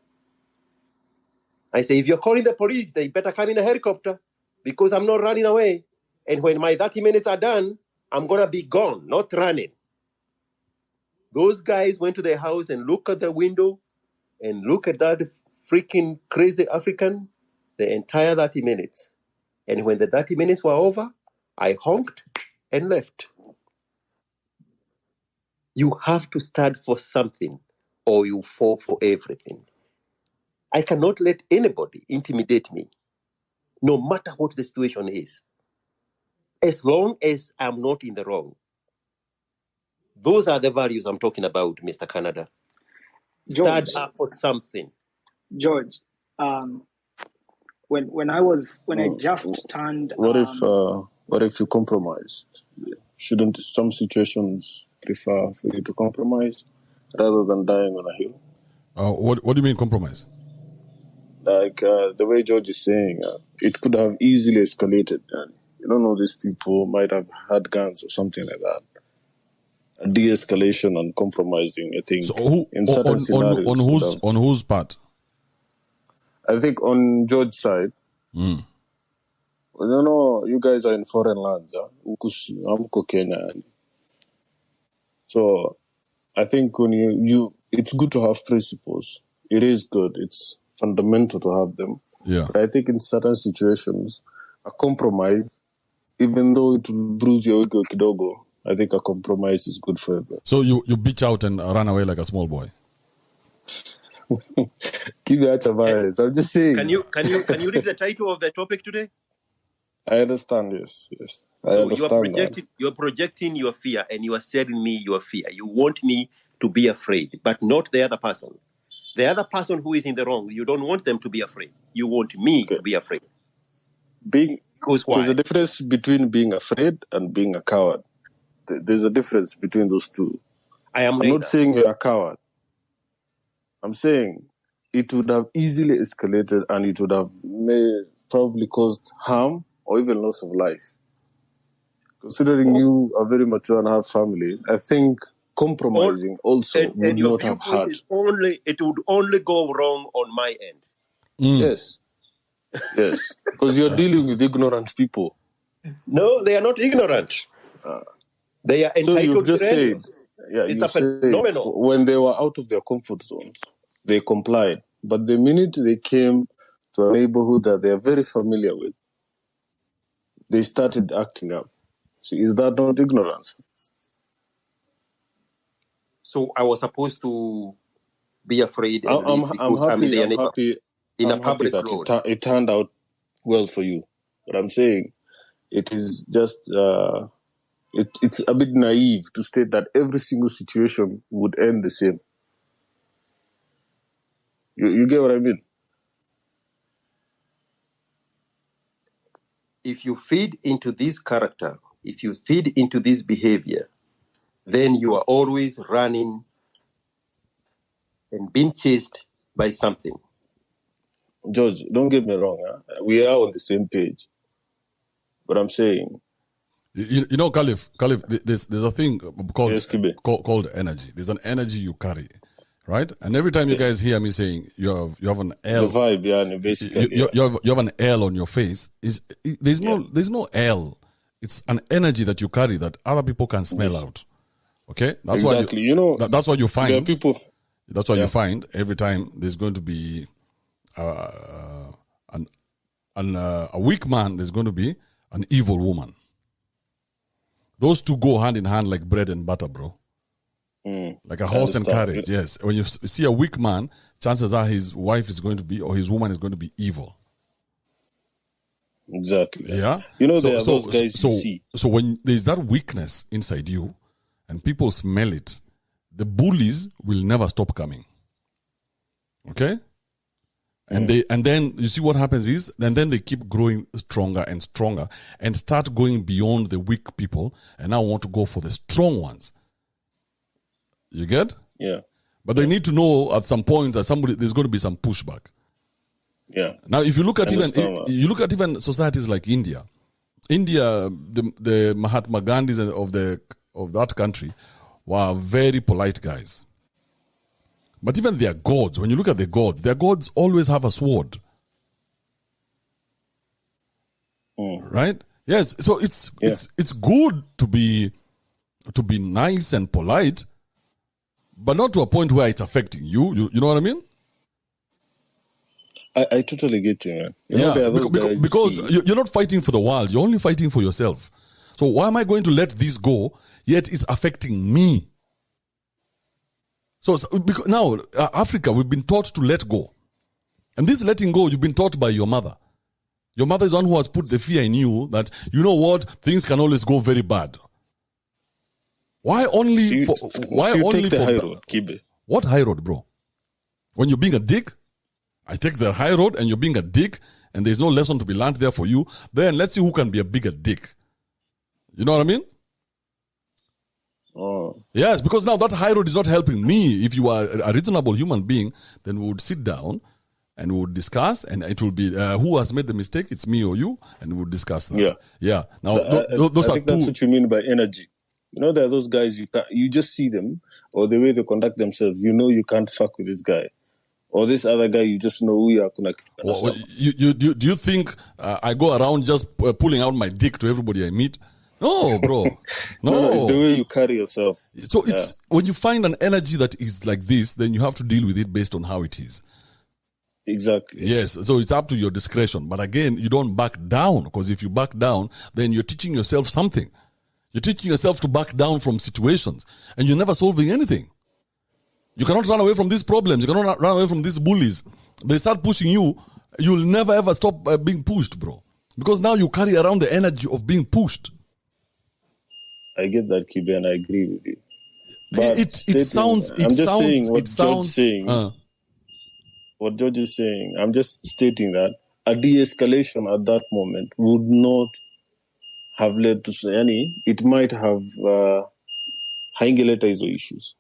I say, if you're calling the police, they better come in a helicopter because I'm not running away. And when my 30 minutes are done, I'm going to be gone, not running. Those guys went to their house and looked at the window and look at that freaking crazy African the entire 30 minutes. And when the 30 minutes were over, I honked and left. You have to stand for something or you fall for everything. I cannot let anybody intimidate me, no matter what the situation is. As long as I'm not in the wrong. Those are the values I'm talking about, Mr. Canada. Stand up for something. George, when I just turned. What if you compromise? Shouldn't some situations prefer for you to compromise rather than dying on a hill? What do you mean compromise? Like the way George is saying, it could have easily escalated. And you don't know, these people might have had guns or something like that. A de-escalation and compromising, I think. So in certain scenarios, on whose part? I think on George's side. Mm. You know, you guys are in foreign lands. I'm Kenya. So I think when you it's good to have principles. It is good. It's fundamental to have them. Yeah. But I think in certain situations, a compromise, even though it will bruise your ego kidogo, I think a compromise is good for everyone. So you bitch out and run away like a small boy. Give me a bias. I'm just saying. Can you read the title of the topic today? I understand. Yes. I so understand you're projecting your fear, and you are selling me your fear. You want me to be afraid, but not the other person. The other person who is in the wrong, you don't want them to be afraid. You want me to be afraid. There's a difference between being afraid and being a coward. There's a difference between those two. I'm not saying you're a coward. I'm saying it would have easily escalated and it would have probably caused harm or even loss of life. Considering you are very mature and have family, I think compromising also would not have hurt. It would only go wrong on my end. Yes, because you're dealing with ignorant people. No, they are not ignorant. They are entitled. So you've just said, it's a phenomenon. When they were out of their comfort zones, they complied. But the minute they came to a neighborhood that they are very familiar with, they started acting up. See, is that not ignorance? So I was supposed to be afraid. I'm happy that it turned out well for you. But I'm saying it is just it's a bit naive to state that every single situation would end the same. You get what I mean? If you feed into this character, if you feed into this behavior, then you are always running and being chased by something. George, don't get me wrong. We are on the same page. But I'm saying... You know, Khalif, there's a thing called energy. There's an energy you carry, right? And every time you guys hear me saying you have an L, the vibe, basically, you have an L on your face. There's no L. It's an energy that you carry that other people can smell out. Okay, that's exactly. why that's what you find. There are people. That's what you find every time there's going to be a weak man. There's going to be an evil woman. Those two go hand in hand like bread and butter, bro. Like a horse and carriage, yes. When you see a weak man, chances are his wife is going to be, or his woman is going to be evil. Exactly. Yeah? You know, there are those guys you see. So when there's that weakness inside you, and people smell it, the bullies will never stop coming. Okay? And then you see what happens is, and then they keep growing stronger and stronger and start going beyond the weak people and now want to go for the strong ones. You get? Yeah. But they need to know at some point that there's going to be some pushback. Yeah. Now, if you look at even societies like India, the Mahatma Gandhis of that country were very polite guys. But even their gods, when you look at their gods always have a sword. Right? Yes, so it's good to be nice and polite, but not to a point where it's affecting you. You know what I mean? I totally get you, man. Because you're not fighting for the world. You're only fighting for yourself. So why am I going to let this go, yet it's affecting me? So because now, Africa, we've been taught to let go. And this letting go, you've been taught by your mother. Your mother is the one who has put the fear in you that, you know what, things can always go very bad. Why only take the high road, Kibe? What high road, bro? When you're being a dick, I take the high road and you're being a dick and there's no lesson to be learned there for you, then let's see who can be a bigger dick. You know what I mean? Oh. Yes, because now that high road is not helping me. If you are a reasonable human being, then we would sit down and we would discuss, and it will be who has made the mistake, it's me or you, and we would discuss that. Yeah. Now, those I are think that's what you mean by energy. You know, there are those guys, you just see them, or the way they conduct themselves, you know you can't fuck with this guy. Or this other guy, you just know who you are connected. Do you think I go around just pulling out my dick to everybody I meet? No, bro. No. It's the way you carry yourself. So it's when you find an energy that is like this, then you have to deal with it based on how it is. Exactly. Yes. So it's up to your discretion. But again, you don't back down, because if you back down, then you're teaching yourself something. You're teaching yourself to back down from situations, and you're never solving anything. You cannot run away from these problems. You cannot run away from these bullies. They start pushing you. You'll never ever stop being pushed, bro. Because now you carry around the energy of being pushed. I get that, Kibe, and I agree with you. But it sounds. What George is saying, I'm just stating that a de-escalation at that moment would not have led to any. It might have highlighted issues.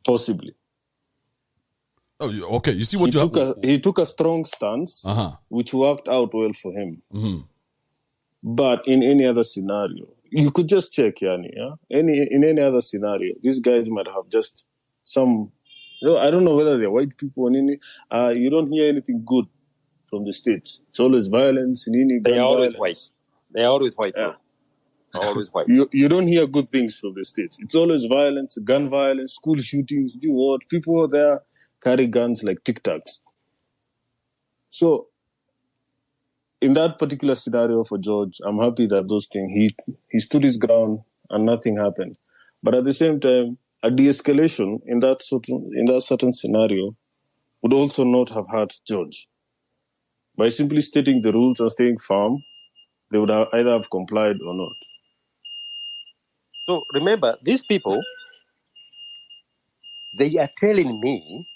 Possibly. Oh, okay. You see what he took a strong stance, which worked out well for him. Mm-hmm. But in any other scenario, you could just check, Yani. Yeah? In any other scenario, these guys might have just some. I don't know whether they're white people or any. You don't hear anything good from the States. It's always violence. They are always white. They are always white. Yeah. Always white. You don't hear good things from the States. It's always violence, gun violence, school shootings. Do what? People there carry guns like Tic Tacs. So, in that particular scenario for George, I'm happy that those things, he stood his ground and nothing happened. But at the same time, a de-escalation in that certain scenario would also not have hurt George. By simply stating the rules and staying firm, they would either have complied or not. So remember, these people, they are telling me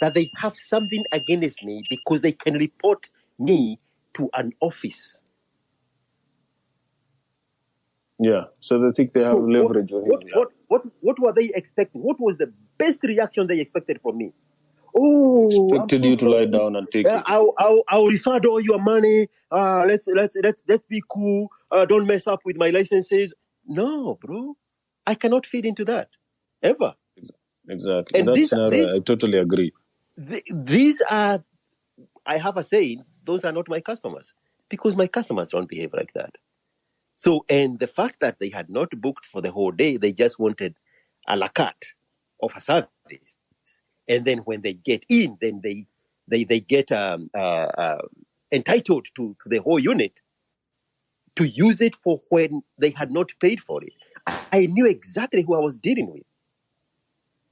that they have something against me because they can report me to an office. Yeah, so they think they have leverage on him. What were they expecting? What was the best reaction they expected from me? Oh, expected you to lie down and take it. I'll refund all your money. Let's be cool. Don't mess up with my licenses. No, bro, I cannot fit into that ever. Exactly. And in that scenario, I totally agree. These are, I have a saying, those are not my customers, because my customers don't behave like that. So, and the fact that they had not booked for the whole day, they just wanted a la carte of a service. And then when they get in, then they get entitled to the whole unit to use it for when they had not paid for it. I knew exactly who I was dealing with.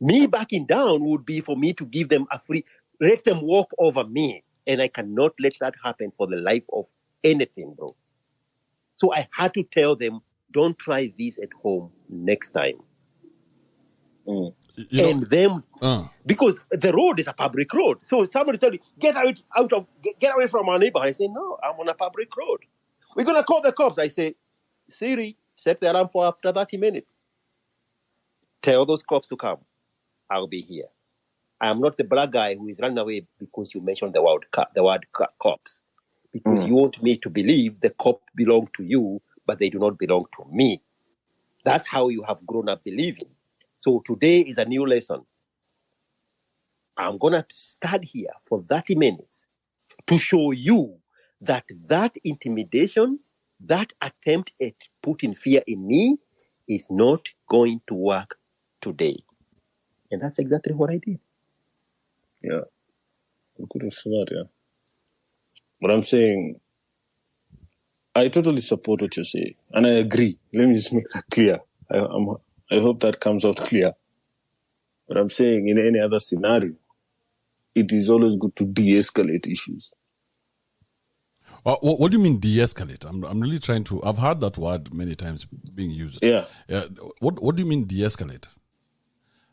Me backing down would be for me to give them a free, let them walk over me. And I cannot let that happen for the life of anything, bro. So I had to tell them, don't try this at home next time. Because the road is a public road. So somebody tell you, get away from our neighborhood. I say, no, I'm on a public road. We're going to call the cops. I say, Siri, set the alarm for after 30 minutes. Tell those cops to come. I'll be here. I am not the black guy who is running away because you mentioned the word cops. Because you want me to believe the cop belong to you, but they do not belong to me. That's how you have grown up believing. So today is a new lesson. I'm going to stand here for 30 minutes to show you that intimidation that attempt at putting fear in me is not going to work today. And that's exactly what I did. Yeah. I could have said that, yeah. But I'm saying, I totally support what you're saying. And I agree. Let me just make that clear. I hope that comes out clear. But I'm saying, in any other scenario, it is always good to de-escalate issues. What do you mean de-escalate? I'm really trying to. I've heard that word many times being used. Yeah. What do you mean de-escalate?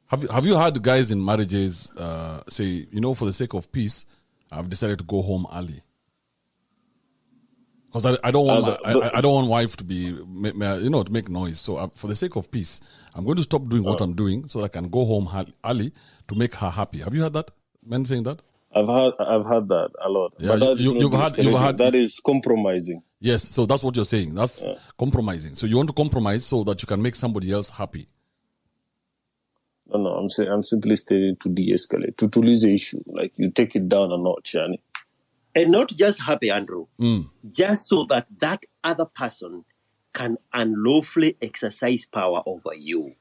Have you heard guys in marriages say, for the sake of peace, I've decided to go home early because I don't want I don't want wife to be to make noise. So for the sake of peace, I'm going to stop doing what I'm doing so I can go home early to make her happy. Have you heard that? Men saying that? I've heard that a lot. Yeah, but you've heard that is compromising. Yes, so that's what you're saying. That's compromising. So you want to compromise so that you can make somebody else happy. No, I'm simply stating to de-escalate, to release the issue. Like you take it down a notch, Yani. And not just happy, Andrew. Just so that other person can unlawfully exercise power over you.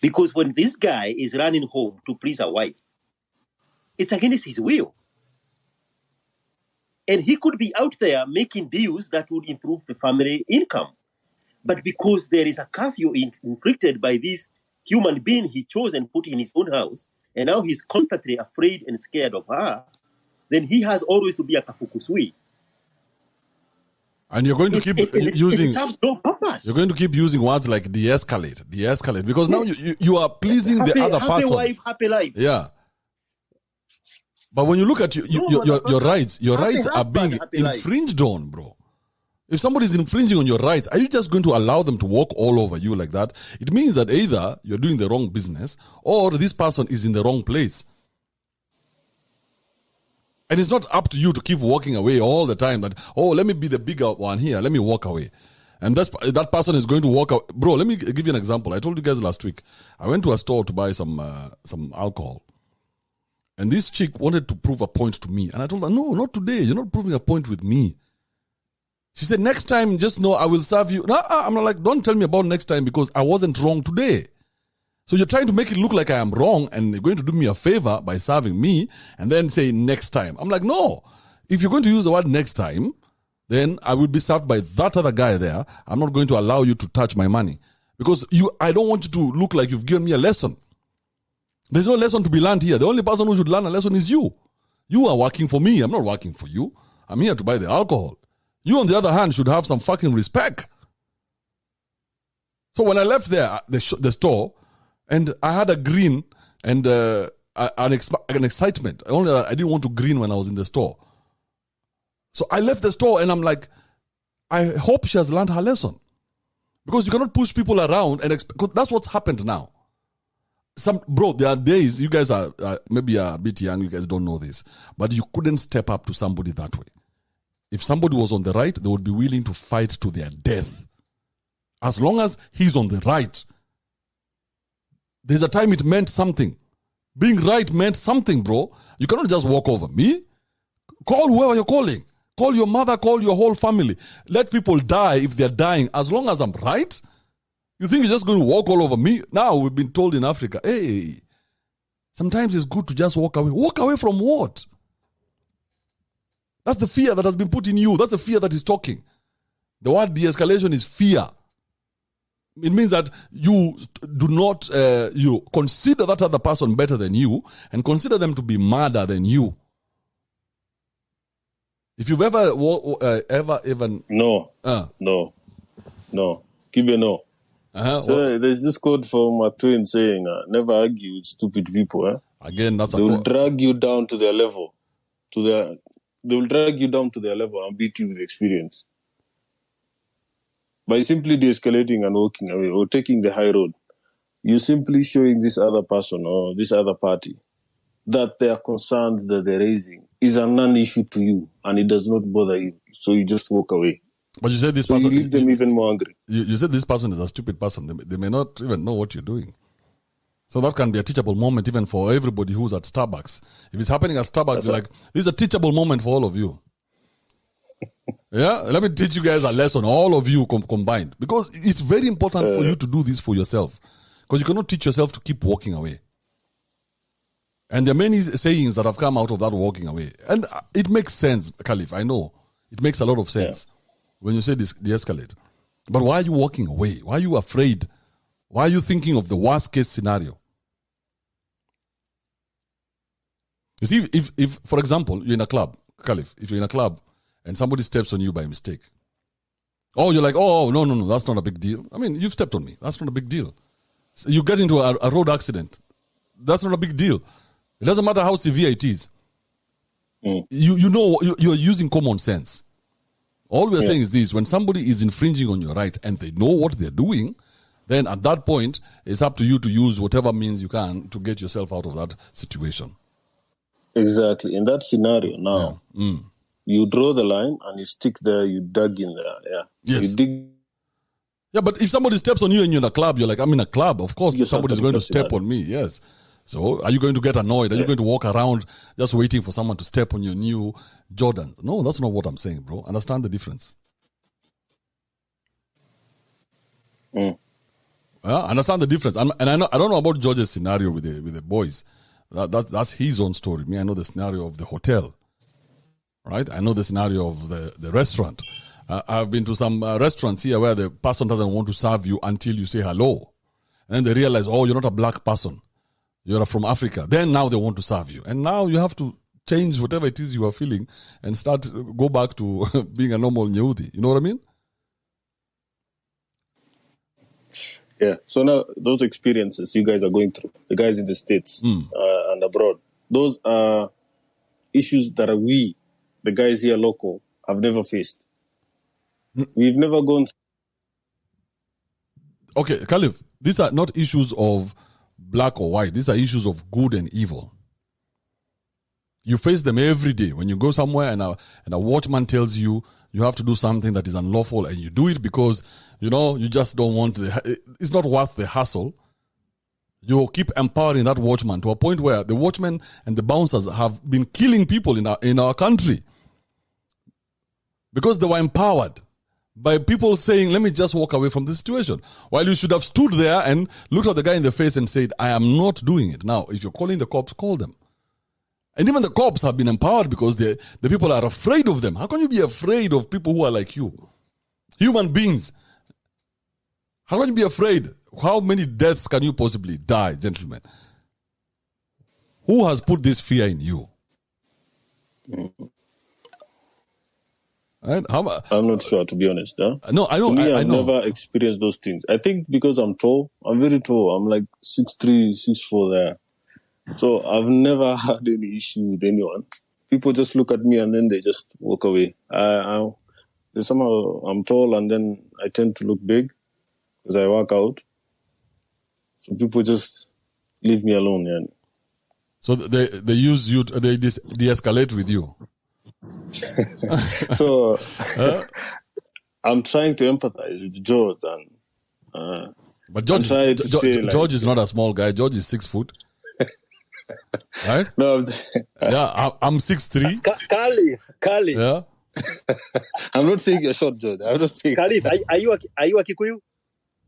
Because when this guy is running home to please a wife, it's against his will. And he could be out there making deals that would improve the family income. But because there is a curfew inflicted by this human being he chose and put in his own house, and now he's constantly afraid and scared of her, then he has always to be a kafukusui. And you're going to keep using. It serves no purpose. You're going to keep using words like de-escalate, because now you are pleasing the other person. Happy wife, happy life. Yeah. But when you look at your rights are being infringed on, bro. If somebody is infringing on your rights, are you just going to allow them to walk all over you like that? It means that either you're doing the wrong business or this person is in the wrong place. And it's not up to you to keep walking away all the time that, let me be the bigger one here. Let me walk away. And that person is going to walk out. Bro, let me give you an example. I told you guys last week, I went to a store to buy some alcohol. And this chick wanted to prove a point to me. And I told her, no, not today. You're not proving a point with me. She said, next time, just know I will serve you. I'm not like, don't tell me about next time because I wasn't wrong today. So you're trying to make it look like I am wrong and you're going to do me a favor by serving me and then say next time. I'm like, no. If you're going to use the word next time, then I will be served by that other guy there. I'm not going to allow you to touch my money because I don't want you to look like you've given me a lesson. There's no lesson to be learned here. The only person who should learn a lesson is you. You are working for me. I'm not working for you. I'm here to buy the alcohol. You, on the other hand, should have some fucking respect. So when I left there, the store, and I had a grin and an excitement. Only I didn't want to grin when I was in the store. So I left the store and I'm like, I hope she has learned her lesson. Because you cannot push people around and because that's what's happened now. There are days, you guys are maybe a bit young, you guys don't know this, but you couldn't step up to somebody that way. If somebody was on the right, they would be willing to fight to their death. As long as he's on the right. There's a time it meant something. Being right meant something, bro. You cannot just walk over me. Call whoever you're calling. Call your mother, call your whole family. Let people die if they're dying. As long as I'm right, you think you're just going to walk all over me? Now we've been told in Africa, hey, sometimes it's good to just walk away. Walk away from what? That's the fear that has been put in you. That's the fear that is talking. The word de-escalation is fear. It means that you do not, you consider that other person better than you and consider them to be madder than you. If you've ever even... No. Give a no. So there's this quote from Mark Twain saying, never argue with stupid people. Again, that's they will drag you down to their level. They will drag you down to their level and beat you with experience. By simply de-escalating and walking away or taking the high road, you're simply showing this other person or this other party that their concerns that they're raising is a non-issue to you and it does not bother you. So you just walk away. But you said this person... you leave them even more angry. You said this person is a stupid person. They may not even know what you're doing. So that can be a teachable moment even for everybody who's at Starbucks. If it's happening at Starbucks, like, this is a teachable moment for all of you. Yeah, let me teach you guys a lesson, all of you combined, because it's very important for you to do this for yourself, because you cannot teach yourself to keep walking away. And there are many sayings that have come out of that walking away, and it makes sense, Khalif. I know it makes a lot of sense when you say this, de-escalate. But why are you walking away? Why are you afraid? Why are you thinking of the worst case scenario? You see, if for example, you're in a club, Khalif, if you're in a club and somebody steps on you by mistake, oh, you're like, oh, no, that's not a big deal. I mean, you've stepped on me. That's not a big deal. So you get into a road accident. That's not a big deal. It doesn't matter how severe it is. You know, you're using common sense. All we're saying is this: when somebody is infringing on your right and they know what they're doing, then at that point, it's up to you to use whatever means you can to get yourself out of that situation. Exactly. In that scenario now, you draw the line and you stick there, you dug in there. Yeah. Yes. You dig. Yeah, but if somebody steps on you and you're in a club, you're like, I'm in a club. Of course, somebody's going to step on me. Yes. So are you going to get annoyed? Are you going to walk around just waiting for someone to step on your new Jordans? No, that's not what I'm saying, bro. Understand the difference. Understand the difference. And I don't know about George's scenario with the boys. That's his own story. Me, I know the scenario of the hotel, right? I know the scenario of the restaurant. I've been to some restaurants here where the person doesn't want to serve you until you say hello. And then they realize, oh, you're not a black person. You're from Africa. Then now they want to serve you. And now you have to change whatever it is you are feeling and go back to being a normal Nyehudi. You know what I mean? Yeah. So now those experiences you guys are going through, the guys in the States and abroad, those are issues that we, the guys here local, have never faced. We've never gone through. Okay, Khalif, these are not issues of black or white. These are issues of good and evil. You face them every day. When you go somewhere and a watchman tells you you have to do something that is unlawful and you do it because, you just don't want it's not worth the hassle. You keep empowering that watchman to a point where the watchmen and the bouncers have been killing people in our country because they were empowered by people saying, let me just walk away from the situation. While you should have stood there and looked at the guy in the face and said, I am not doing it. Now, if you're calling the cops, call them. And even the cops have been empowered because the people are afraid of them. How can you be afraid of people who are like you? Human beings. How can you be afraid? How many deaths can you possibly die, gentlemen? Who has put this fear in you? Right? I'm not sure, to be honest. Huh? No, I know. To me, I've know. never experienced those things. I think because I'm tall, I'm very tall. I'm like 6'3", 6'4" there. So I've never had any issue with anyone. People just look at me and then they just walk away. Somehow I'm tall and then I tend to look big because I work out. So people just leave me alone. Yeah. So they use you, they de-escalate with you. So I'm trying to empathize with George, and but George is not a small guy. George is 6 foot, right? No, yeah, I'm 6'3". Khalif. Yeah, I'm not saying you're short, George. I'm not saying. Khalif, are you a Kikuyu?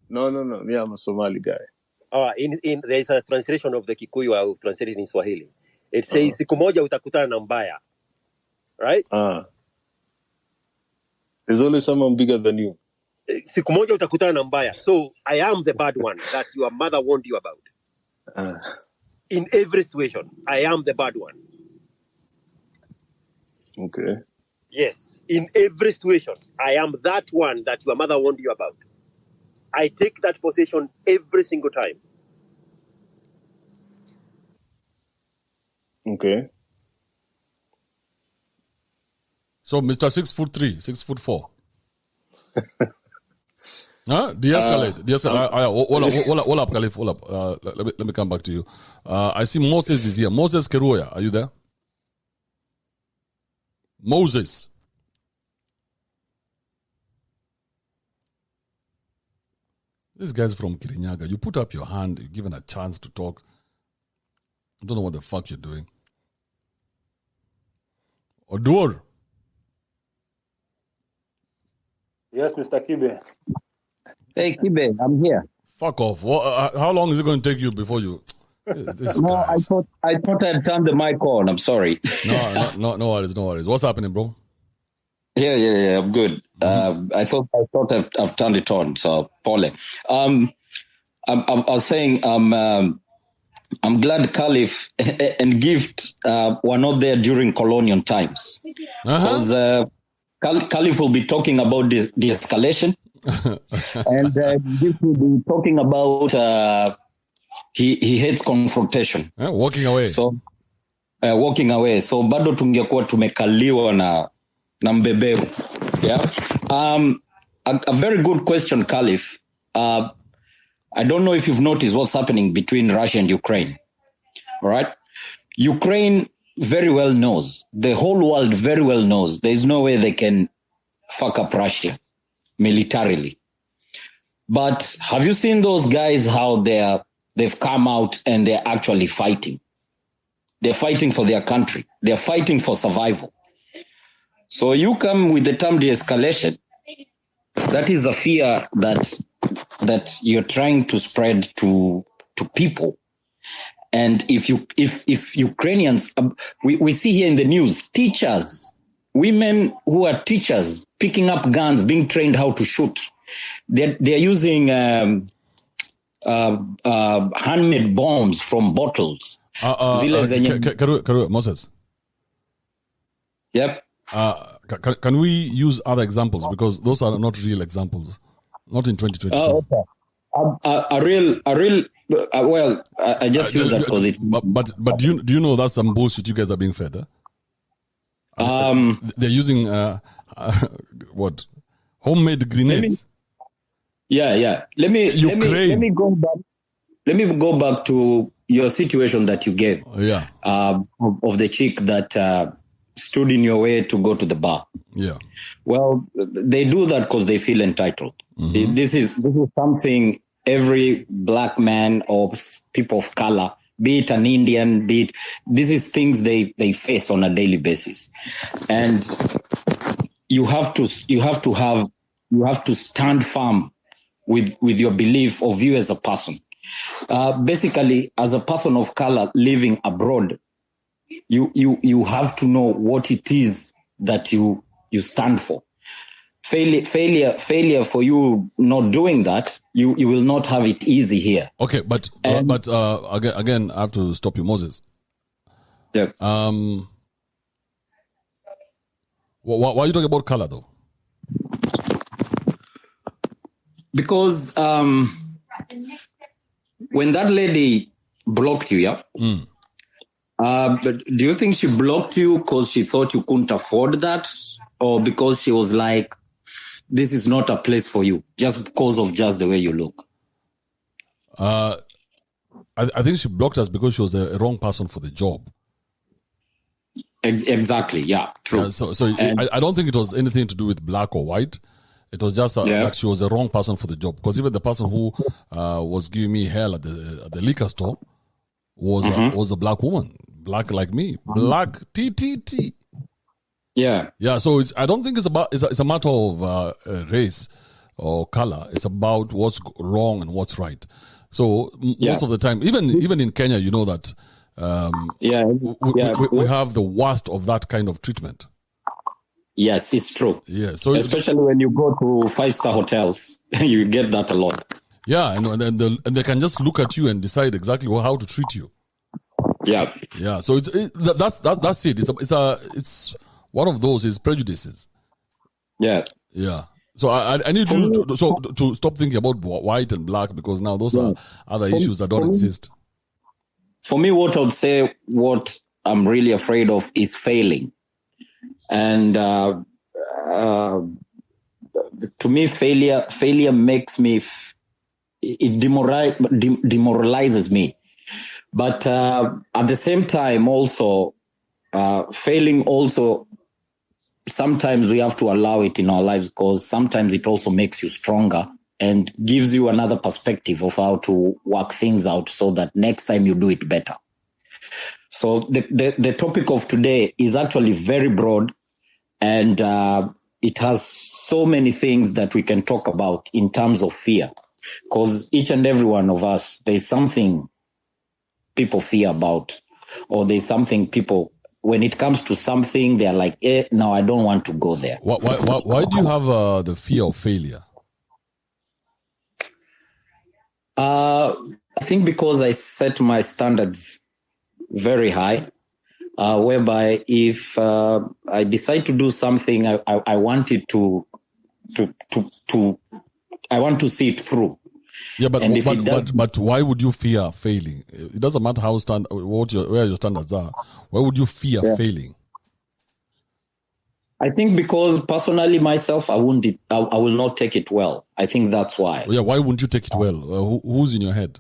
No. Me, I'm a Somali guy. There is a translation of the Kikuyu I've translated in Swahili. It says, siku moja utakutana na mbaya. Right? There's always someone bigger than you. Siku moja utakutana na mbaya. So I am the bad one that your mother warned you about. In every situation, I am the bad one. Okay. Yes. In every situation, I am that one that your mother warned you about. I take that position every single time. Okay. So, Mr. 6'3", 6'4". De-escalate. Hold up, Khalif. Hold up. Let me come back to you. I see Moses is here. Moses Keruya, are you there? Moses. This guy's from Kirinyaga. You put up your hand, you're given a chance to talk. I don't know what the fuck you're doing. Odur. Yes, Mr. Kibe. Hey, Kibe, I'm here. Fuck off. How long is it going to take you before you... No, I thought I'd turned the mic on. I'm sorry. No worries. What's happening, bro? Yeah. I'm good. I thought I've turned it on. So, Paule. I was saying I'm glad Caliph and Gift were not there during colonial times, because Caliph will be talking about the escalation, and Gift will be talking about. He hates confrontation. Walking away. So walking away. So bado tungekuwa tumekaliwa na mbeberu. Yeah. A very good question, Caliph. I don't know if you've noticed what's happening between Russia and Ukraine. All right? Ukraine very well knows. The whole world very well knows. There's no way they can fuck up Russia militarily. But have you seen those guys, how they've come out and they're actually fighting? They're fighting for their country. They're fighting for survival. So you come with the term de-escalation. That is a fear that you're trying to spread to people. And if Ukrainians, we see here in the news, teachers, women who are teachers, picking up guns, being trained how to shoot. They're using handmade bombs from bottles. Moses. Yep. Can we use other examples? Because those are not real examples. Not in 2022. Oh, okay. Well, I just use that because it's... But do you know that's some bullshit you guys are being fed? They're using, what? Homemade grenades. Yeah. Let me go back. Let me go back to your situation that you gave. Yeah. Of the chick that stood in your way to go to the bar. Yeah. Well, they do that because they feel entitled. Mm-hmm. This is something every black man or people of color, be it an Indian, this is things they face on a daily basis. And you have to stand firm with your belief of you as a person. Basically, as a person of color living abroad, you have to know what it is that you stand for. Failure for you not doing that, you will not have it easy here. Okay, but again, I have to stop you, Moses. Yeah. Why are you talking about color though? Because when that lady blocked you, yeah. But do you think she blocked you because she thought you couldn't afford that, or because she was like, this is not a place for you, just because of just the way you look? I think she blocked us because she was the wrong person for the job. Exactly. Yeah. True. I don't think it was anything to do with black or white. It was just that she was the wrong person for the job. Because even the person who was giving me hell at the liquor store was a black woman, black like me, black TTT. Yeah. Yeah. So I don't think it's a matter of race or color. It's about what's wrong and what's right. So most of the time, even in Kenya, you know that we have the worst of that kind of treatment. Yes, it's true. Yeah, so especially when you go to 5-star hotels, you get that a lot. Yeah, and they can just look at you and decide exactly how to treat you. Yeah, yeah. So that's it. It's one of those is prejudices. Yeah, yeah. So I need you to stop thinking about white and black, because now those are other issues that don't exist. For me, what I would say, what I'm really afraid of is failing. And to me, failure makes me, it demoralizes me. But at the same time, also, failing also, sometimes we have to allow it in our lives, because sometimes it also makes you stronger and gives you another perspective of how to work things out so that next time you do it better. So the topic of today is actually very broad, and it has so many things that we can talk about in terms of fear, because each and every one of us, there's something people fear about, or there's something people, when it comes to something, they're like, no, I don't want to go there. Why do you have the fear of failure? I think because I set my standards very high, whereby if I decide to do something, I want it to I want to see it through. Yeah, but why would you fear failing? It doesn't matter where your standards are. Why would you fear failing? I think because personally myself, I will not take it well. I think that's why. Yeah, why wouldn't you take it well? Who's in your head?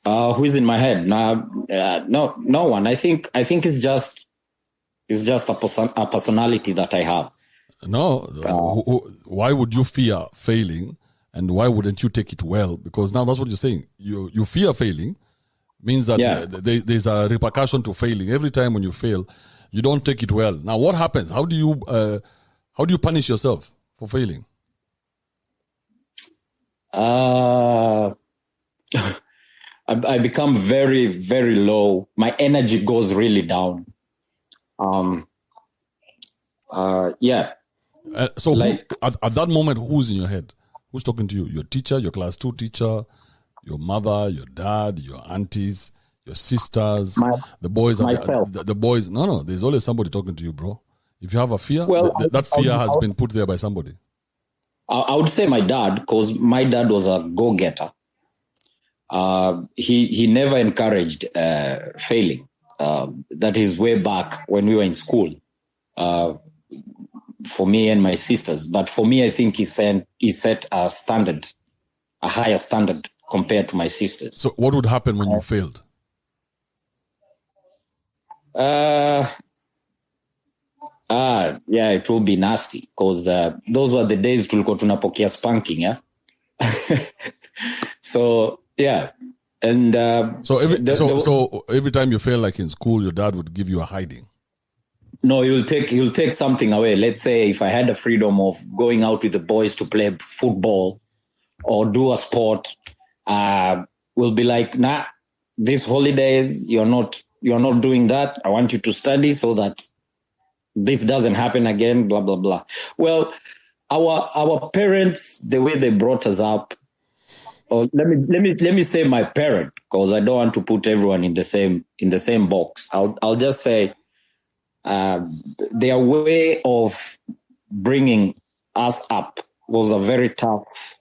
Who's in my head? No one. I think it's just a personality that I have. No, why would you fear failing, and why wouldn't you take it well? Because now that's what you're saying. You fear failing means that there's a repercussion to failing. Every time when you fail, you don't take it well. Now, what happens? How do you punish yourself for failing? I become very, very low. My energy goes really down. So at that moment, who's in your head? Who's talking to you? Your teacher, your class 2 teacher, your mother, your dad, your aunties, your sisters, the boys. The boys. No. There's always somebody talking to you, bro. If you have a fear, that fear has been put there by somebody. I would say my dad, because my dad was a go-getter. He never encouraged failing. That is way back when we were in school. For me and my sisters, but for me, I think he set a standard, a higher standard compared to my sisters. So, what would happen when you failed? It will be nasty, because those were the days tulikuwa tunapokea spanking, yeah. So yeah, and so every time you fail, like in school, your dad would give you a hiding. No, he'll take something away. Let's say if I had the freedom of going out with the boys to play football or do a sport, we'll be like, nah, these holidays, you're not doing that. I want you to study so that this doesn't happen again, blah, blah, blah. Well, our parents, the way they brought us up, or let me say my parent, because I don't want to put everyone in the same box. I'll just say, their way of bringing us up was a very tough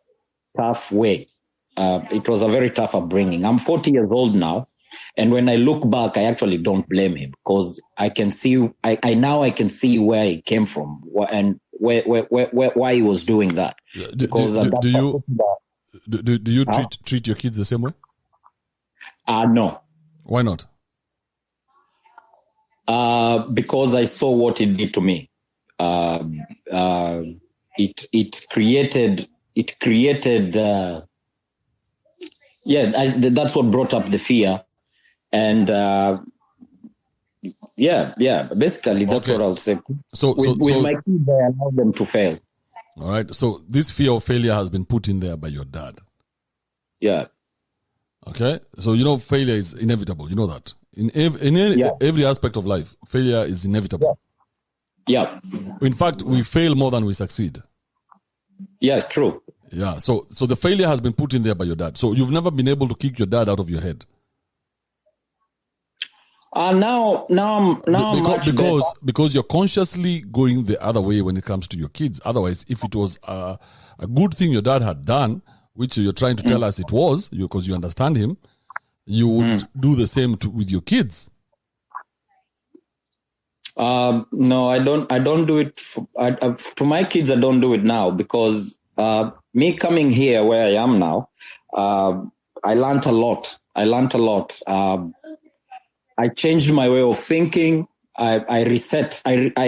way. It was a very tough upbringing. I'm 40 years old now, and when I look back, I actually don't blame him, because I can see, I can see where he came from and why he was doing that. Do you treat your kids the same way? No. Why not? Because I saw what it did to me. It created. That's what brought up the fear, and basically that's what I'll say. So with my kids, I allow them to fail. All right. So this fear of failure has been put in there by your dad. Yeah. Okay. So failure is inevitable. You know that. In every aspect of life, failure is inevitable. Yeah. In fact, we fail more than we succeed. Yeah, true. Yeah. So the failure has been put in there by your dad. So you've never been able to kick your dad out of your head. Now I'm much better. Because you're consciously going the other way when it comes to your kids. Otherwise, if it was a good thing your dad had done, which you're trying to tell us it was, because you understand him, you would do the same with your kids. No, I don't do it. To my kids, I don't do it now, because me coming here where I am now, I learned a lot. I changed my way of thinking. I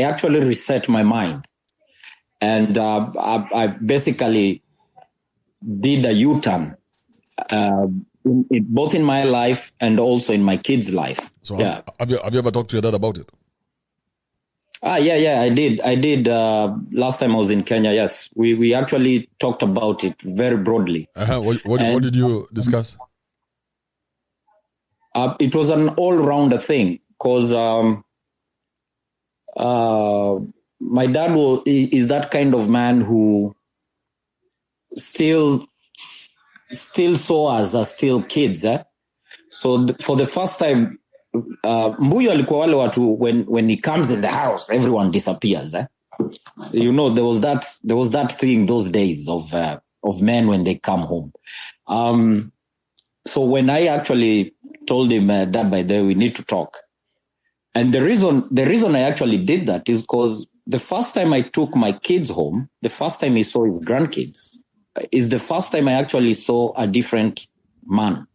actually reset my mind, and I basically did a U-turn, both in my life and also in my kids' life. So yeah. Have you ever talked to your dad about it? Yeah, I did. Last time I was in Kenya, yes. We actually talked about it very broadly. What did you discuss? It was an all-rounder thing because my dad is that kind of man who still saw us as still kids. So for the first time, Mbuyu alikuwa wale watu when he comes in the house, everyone disappears. You know, there was that thing those days of men when they come home. So when I actually told him, Dad, by the way, we need to talk. And the reason I actually did that is because the first time I took my kids home, the first time he saw his grandkids, is the first time I actually saw a different man.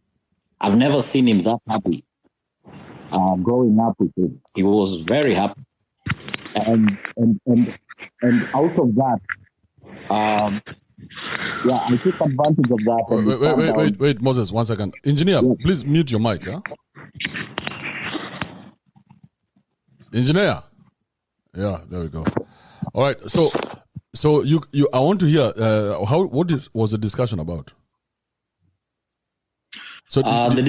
I've never seen him that happy. Growing up with him, he was very happy, and out of that, I took advantage of that. Wait, Moses, 1 second. Engineer, please mute your mic. Engineer. Yeah, there we go. All right. So you I want to hear what was the discussion about? So did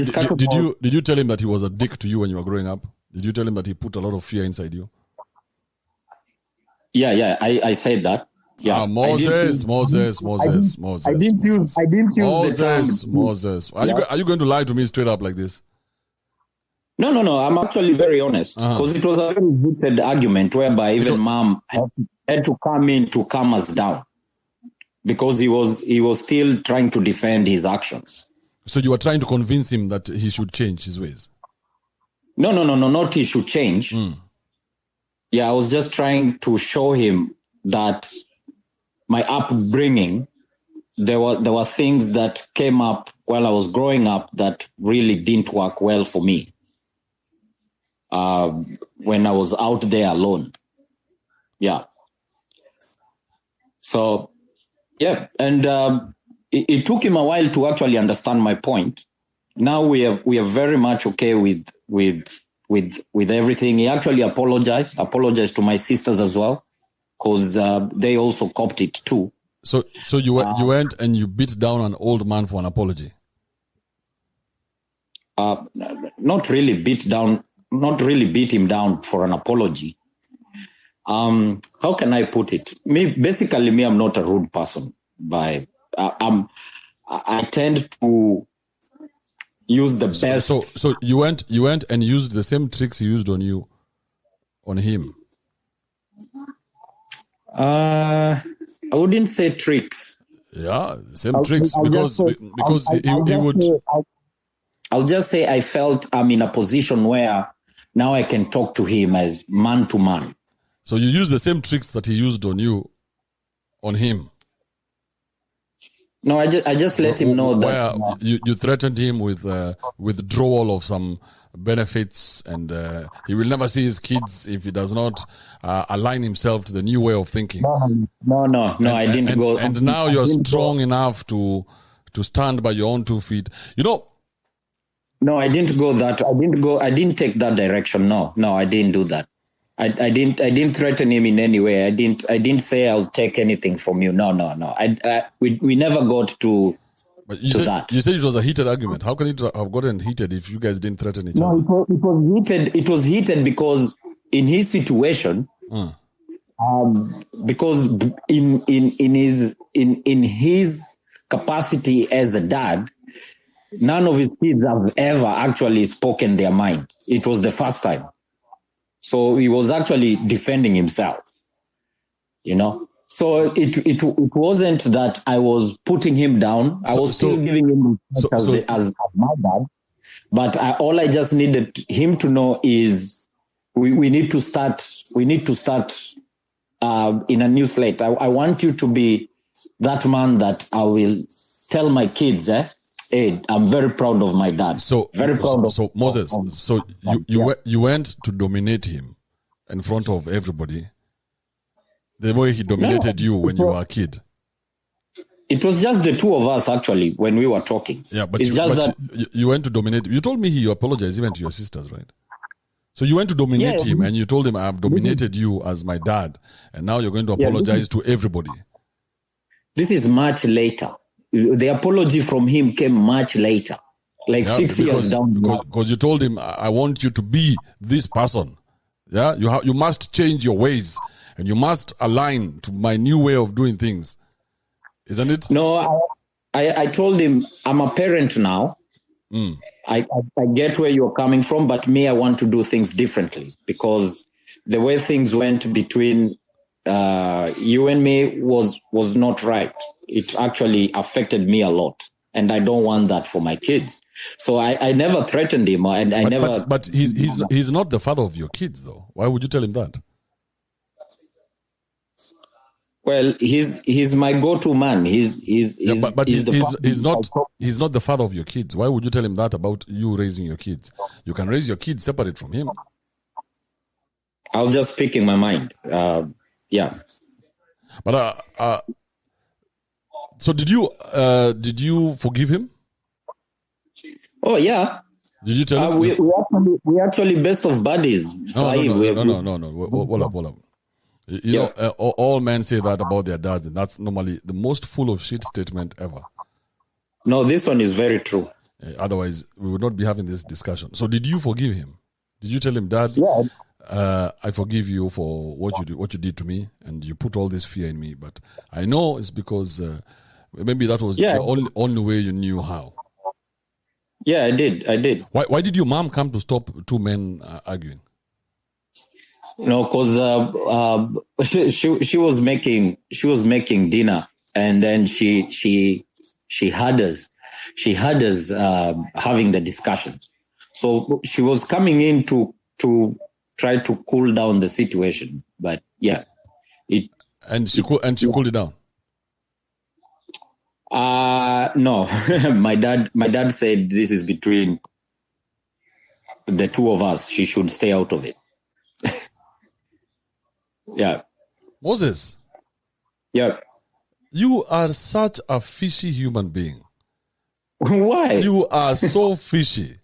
you tell him that he was a dick to you when you were growing up? Did you tell him that he put a lot of fear inside you? Yeah, I said that. Yeah, Moses. I didn't use the term. Moses. Are you going to lie to me straight up like this? No. I'm actually very honest because it was a very heated argument whereby even Mom had to come in to calm us down because he was still trying to defend his actions. So you were trying to convince him that he should change his ways? No, not he should change. Yeah, I was just trying to show him that my upbringing, there were things that came up while I was growing up that really didn't work well for me when I was out there alone. Yeah. So, yeah, and it took him a while to actually understand my point. Now we are very much okay with everything. He actually apologized to my sisters as well, because they also copped it too. So you went and you beat down an old man for an apology? Not really beat him down for an apology. How can I put it? Basically, I'm not a rude person. I tend to use the best. So you went and used the same tricks he used on him. I wouldn't say tricks. Yeah, same tricks because he would. I'll just say I felt I'm in a position where now I can talk to him as man to man. So you use the same tricks that he used on him. No, I just let him know that you threatened him with withdrawal of some benefits, and he will never see his kids if he does not align himself to the new way of thinking. No, I didn't go. And now you're strong enough to stand by your own 2 feet. You know. No, I didn't go that. I didn't take that direction. No, I didn't do that. I didn't threaten him in any way. I didn't say I'll take anything from you. No. We never got to. But you said it was a heated argument. How can it have gotten heated if you guys didn't threaten each other? No, it was heated. It was heated because in his situation, because in his capacity as a dad, none of his kids have ever actually spoken their mind. It was the first time. So he was actually defending himself, you know. So it wasn't that I was putting him down. I was still giving him as my dad. But all I just needed him to know is we need to start in a new slate. I want you to be that man that I will tell my kids, hey, I'm very proud of my dad. So Moses, you went to dominate him in front of everybody, the way he dominated you when you were a kid. It was just the two of us actually when we were talking. Yeah, but you went to dominate. You told me he apologized even to your sisters, right? So you went to dominate him, and you told him, "I've dominated you as my dad, and now you're going to apologize to everybody." This is much later. The apology from him came much later, like 6 years down the road. Because you told him, "I want you to be this person. Yeah, you must change your ways, and you must align to my new way of doing things." Isn't it? No, I told him, I'm a parent now. I get where you're coming from, but me, I want to do things differently, because the way things went between you and me was not right. It actually affected me a lot, and I don't want that for my kids. So I never threatened him, and I never. But he's not the father of your kids, though. Why would you tell him that? Well, he's my go-to man. He's not the father of your kids. Why would you tell him that about you raising your kids? You can raise your kids separate from him. I was just speaking my mind. Yeah. But so did you forgive him? Oh yeah. Did you tell him? We actually best of buddies. No. Hold up. You know, all men say that about their dads, and that's normally the most full of shit statement ever. No, this one is very true. Otherwise, we would not be having this discussion. So, did you forgive him? Did you tell him, "Dad, I forgive you for what you did to me, and you put all this fear in me, but I know it's because maybe that was the only way you knew how." Yeah, I did. Why did your mom come to stop two men arguing? No, because she was making dinner, and then she had us having the discussion. So she was coming in to try to cool down the situation, but she cooled it down. No, my dad said this is between the two of us. She should stay out of it. Yeah. Moses. Yeah. You are such a fishy human being. Why? You are so fishy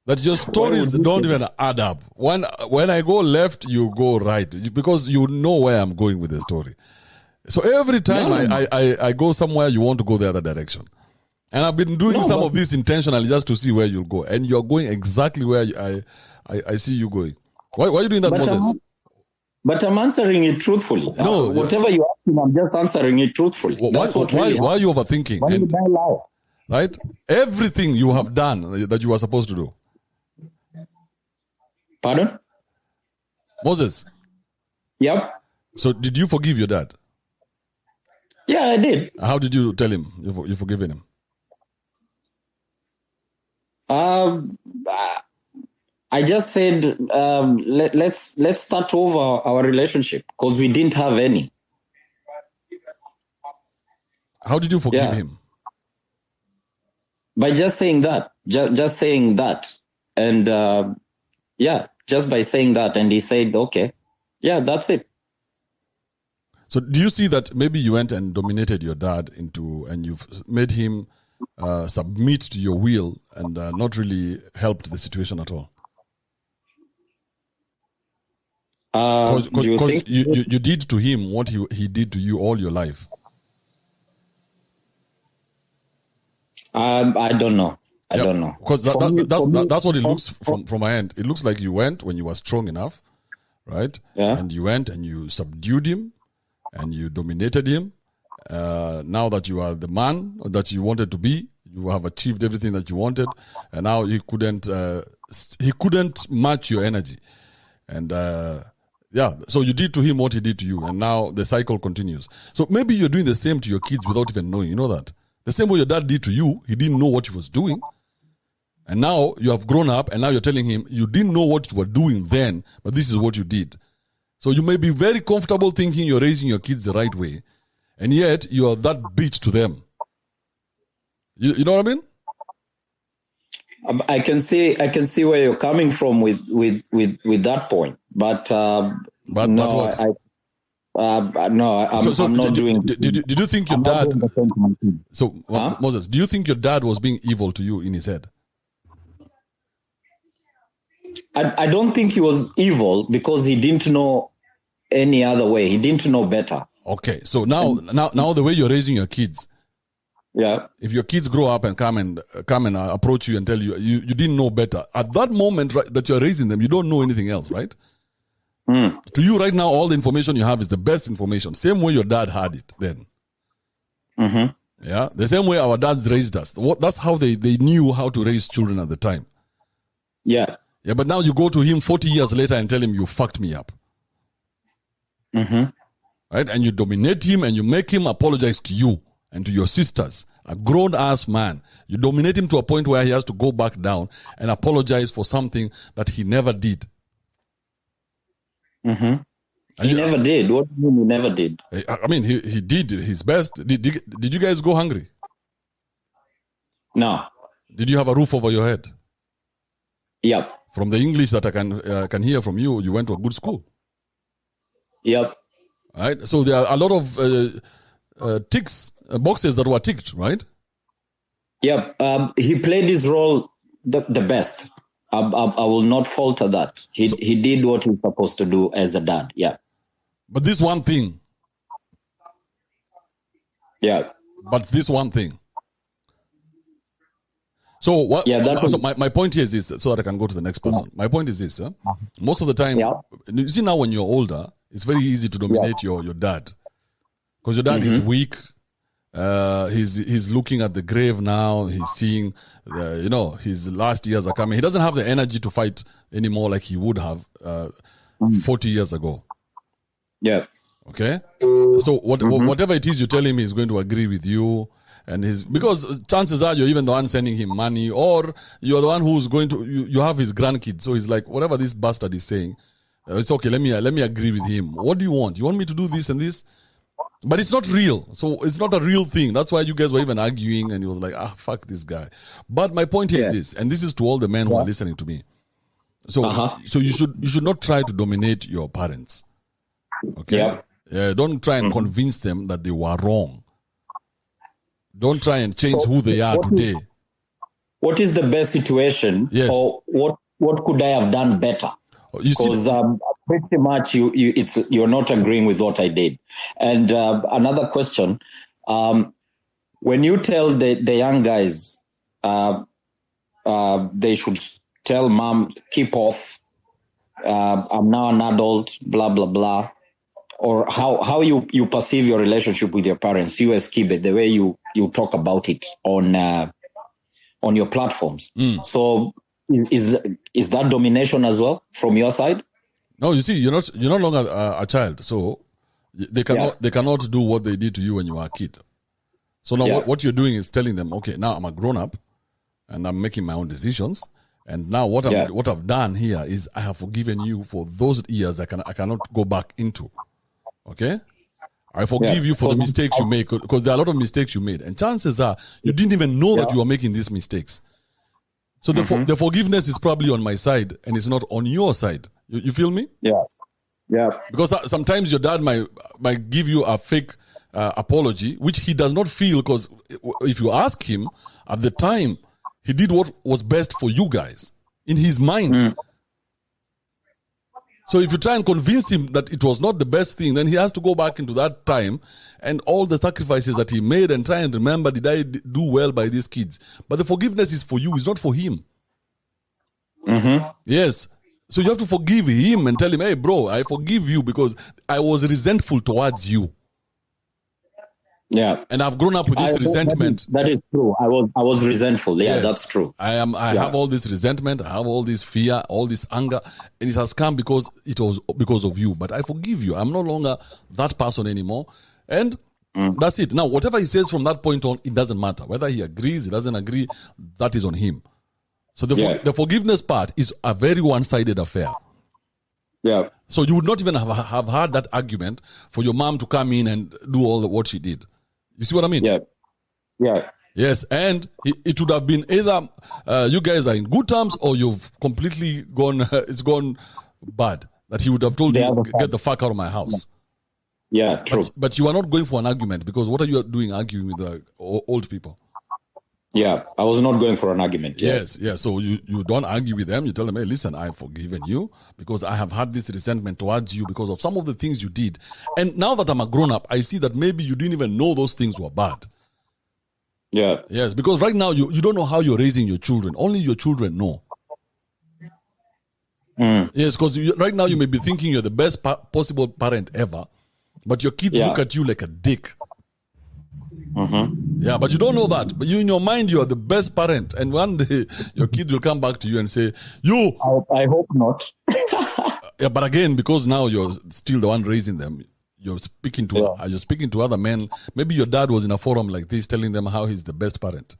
that your stories don't even add up. When I go left, you go right, because you know where I'm going with the story. So every time I go somewhere, you want to go the other direction. And I've been doing some of this intentionally just to see where you'll go. And you're going exactly where I see you going. Why are you doing that, Moses? But I'm answering it truthfully. No, whatever you ask me, I'm just answering it truthfully. Why are you overthinking? Why did I lie? Right? Everything you have done that you were supposed to do. Pardon? Moses. Yep. So did you forgive your dad? Yeah, I did. How did you tell him you forgiven him? I just said, let's start over our relationship, because we didn't have any. How did you forgive him? By just saying that, just saying that. And just by saying that. And he said, okay, that's it. So do you see that maybe you went and dominated your dad and you've made him submit to your will and not really helped the situation at all? Because you did to him what he did to you all your life. I don't know. I don't know. Because that's what it looks from my end. It looks like you went when you were strong enough, right? Yeah. And you went and you subdued him and you dominated him. Now that you are the man that you wanted to be, you have achieved everything that you wanted, and now he couldn't match your energy. And so you did to him what he did to you, and now the cycle continues. So maybe you're doing the same to your kids without even knowing. You know that? The same way your dad did to you, he didn't know what he was doing. And now you have grown up, and now you're telling him you didn't know what you were doing then, but this is what you did. So you may be very comfortable thinking you're raising your kids the right way, and yet you are that bitch to them. You know what I mean? I can see where you're coming from with that point, but no, what? I'm not doing. Did you think your dad? So Moses, do you think your dad was being evil to you in his head? I don't think he was evil because he didn't know any other way. He didn't know better. Okay, so now the way you're raising your kids, yeah. If your kids grow up and come and approach you and tell you didn't know better, at that moment that you're raising them, you don't know anything else, right? To you right now, all the information you have is the best information. Same way your dad had it then. Yeah, the same way our dads raised us. That's how they knew how to raise children at the time. Yeah. Yeah, but now you go to him 40 years later and tell him you fucked me up. Right? And you dominate him and you make him apologize to you and to your sisters. A grown-ass man. You dominate him to a point where he has to go back down and apologize for something that he never did. He never did. What do you mean he never did? I mean, he did his best. Did you guys go hungry? No. Did you have a roof over your head? Yep. From the English that I can hear from you, you went to a good school. Yep. Right? So there are a lot of boxes that were ticked, right? Yep. He played his role the best. I will not falter that. He did what he's supposed to do as a dad. Yeah. But this one thing. Yeah. But this one thing. So what? Yeah, so my point here is this, so that I can go to the next person. My point is this: most of the time, you see now when you're older, it's very easy to dominate your dad, because your dad is weak. He's looking at the grave now. He's seeing, his last years are coming. He doesn't have the energy to fight anymore like he would have 40 years ago. Yeah. Okay. So whatever it is you tell him, he's going to agree with you. And because chances are you're even the one sending him money, or you're the one who's going to, you have his grandkids. So he's like, whatever this bastard is saying, it's okay. Let me agree with him. What do you want? You want me to do this and this? But it's not real. So it's not a real thing. That's why you guys were even arguing, and he was like, fuck this guy. But my point here is this, and this is to all the men who are listening to me. So, so you should not try to dominate your parents. Okay. Yeah. Don't try and convince them that they were wrong. Don't try and change who they are today. What is the best situation? Yes. Or what could I have done better? Because pretty much you're not agreeing with what I did. And another question: when you tell the young guys they should tell mom, keep off. I'm now an adult. Blah blah blah. Or how you perceive your relationship with your parents, you as Kibe, the way you talk about it on your platforms. So is that domination as well from your side? No, you see, you're no longer a child, so they cannot do what they did to you when you were a kid. So now what you're doing is telling them, okay, now I'm a grown up and I'm making my own decisions. And now what I've done here is I have forgiven you for those years I cannot go back into. Okay? I forgive you for the mistakes you make, because there are a lot of mistakes you made. And chances are you didn't even know that you were making these mistakes. So the forgiveness is probably on my side and it's not on your side. You feel me? Yeah. Yeah. Because sometimes your dad might give you a fake apology, which he does not feel, because if you ask him at the time, he did what was best for you guys in his mind. So if you try and convince him that it was not the best thing, then he has to go back into that time and all the sacrifices that he made and try and remember, did I do well by these kids? But the forgiveness is for you, it's not for him. Yes. So you have to forgive him and tell him, hey bro, I forgive you because I was resentful towards you. Yeah. And I've grown up with this resentment. That is true. I was resentful. Yeah, that's true. I have all this resentment, I have all this fear, all this anger, and it has come because it was because of you. But I forgive you. I'm no longer that person anymore. And that's it. Now, whatever he says from that point on, it doesn't matter. Whether he agrees, he doesn't agree, that is on him. So the forgiveness part is a very one-sided affair. Yeah. So you would not even have had that argument for your mom to come in and do all what she did. You see what I mean? Yeah. Yeah. Yes, and it would have been either you guys are in good terms or you've completely it's gone bad. That he would have told you, get the fuck out of my house. Yeah, true. But you are not going for an argument, because what are you doing arguing with the old people? Yeah, I was not going for an argument. Yes, yeah. So you don't argue with them. You tell them, hey, listen, I've forgiven you because I have had this resentment towards you because of some of the things you did. And now that I'm a grown up, I see that maybe you didn't even know those things were bad. Yeah. Yes, because right now you don't know how you're raising your children. Only your children know. Yes, because right now you may be thinking you're the best possible parent ever, but your kids look at you like a dick. Yeah, but you don't know that. But you, in your mind, you are the best parent. And one day, your kid will come back to you and say, you... I hope not. Yeah, but again, because now you're still the one raising them, you're speaking to other men. Maybe your dad was in a forum like this telling them how he's the best parent.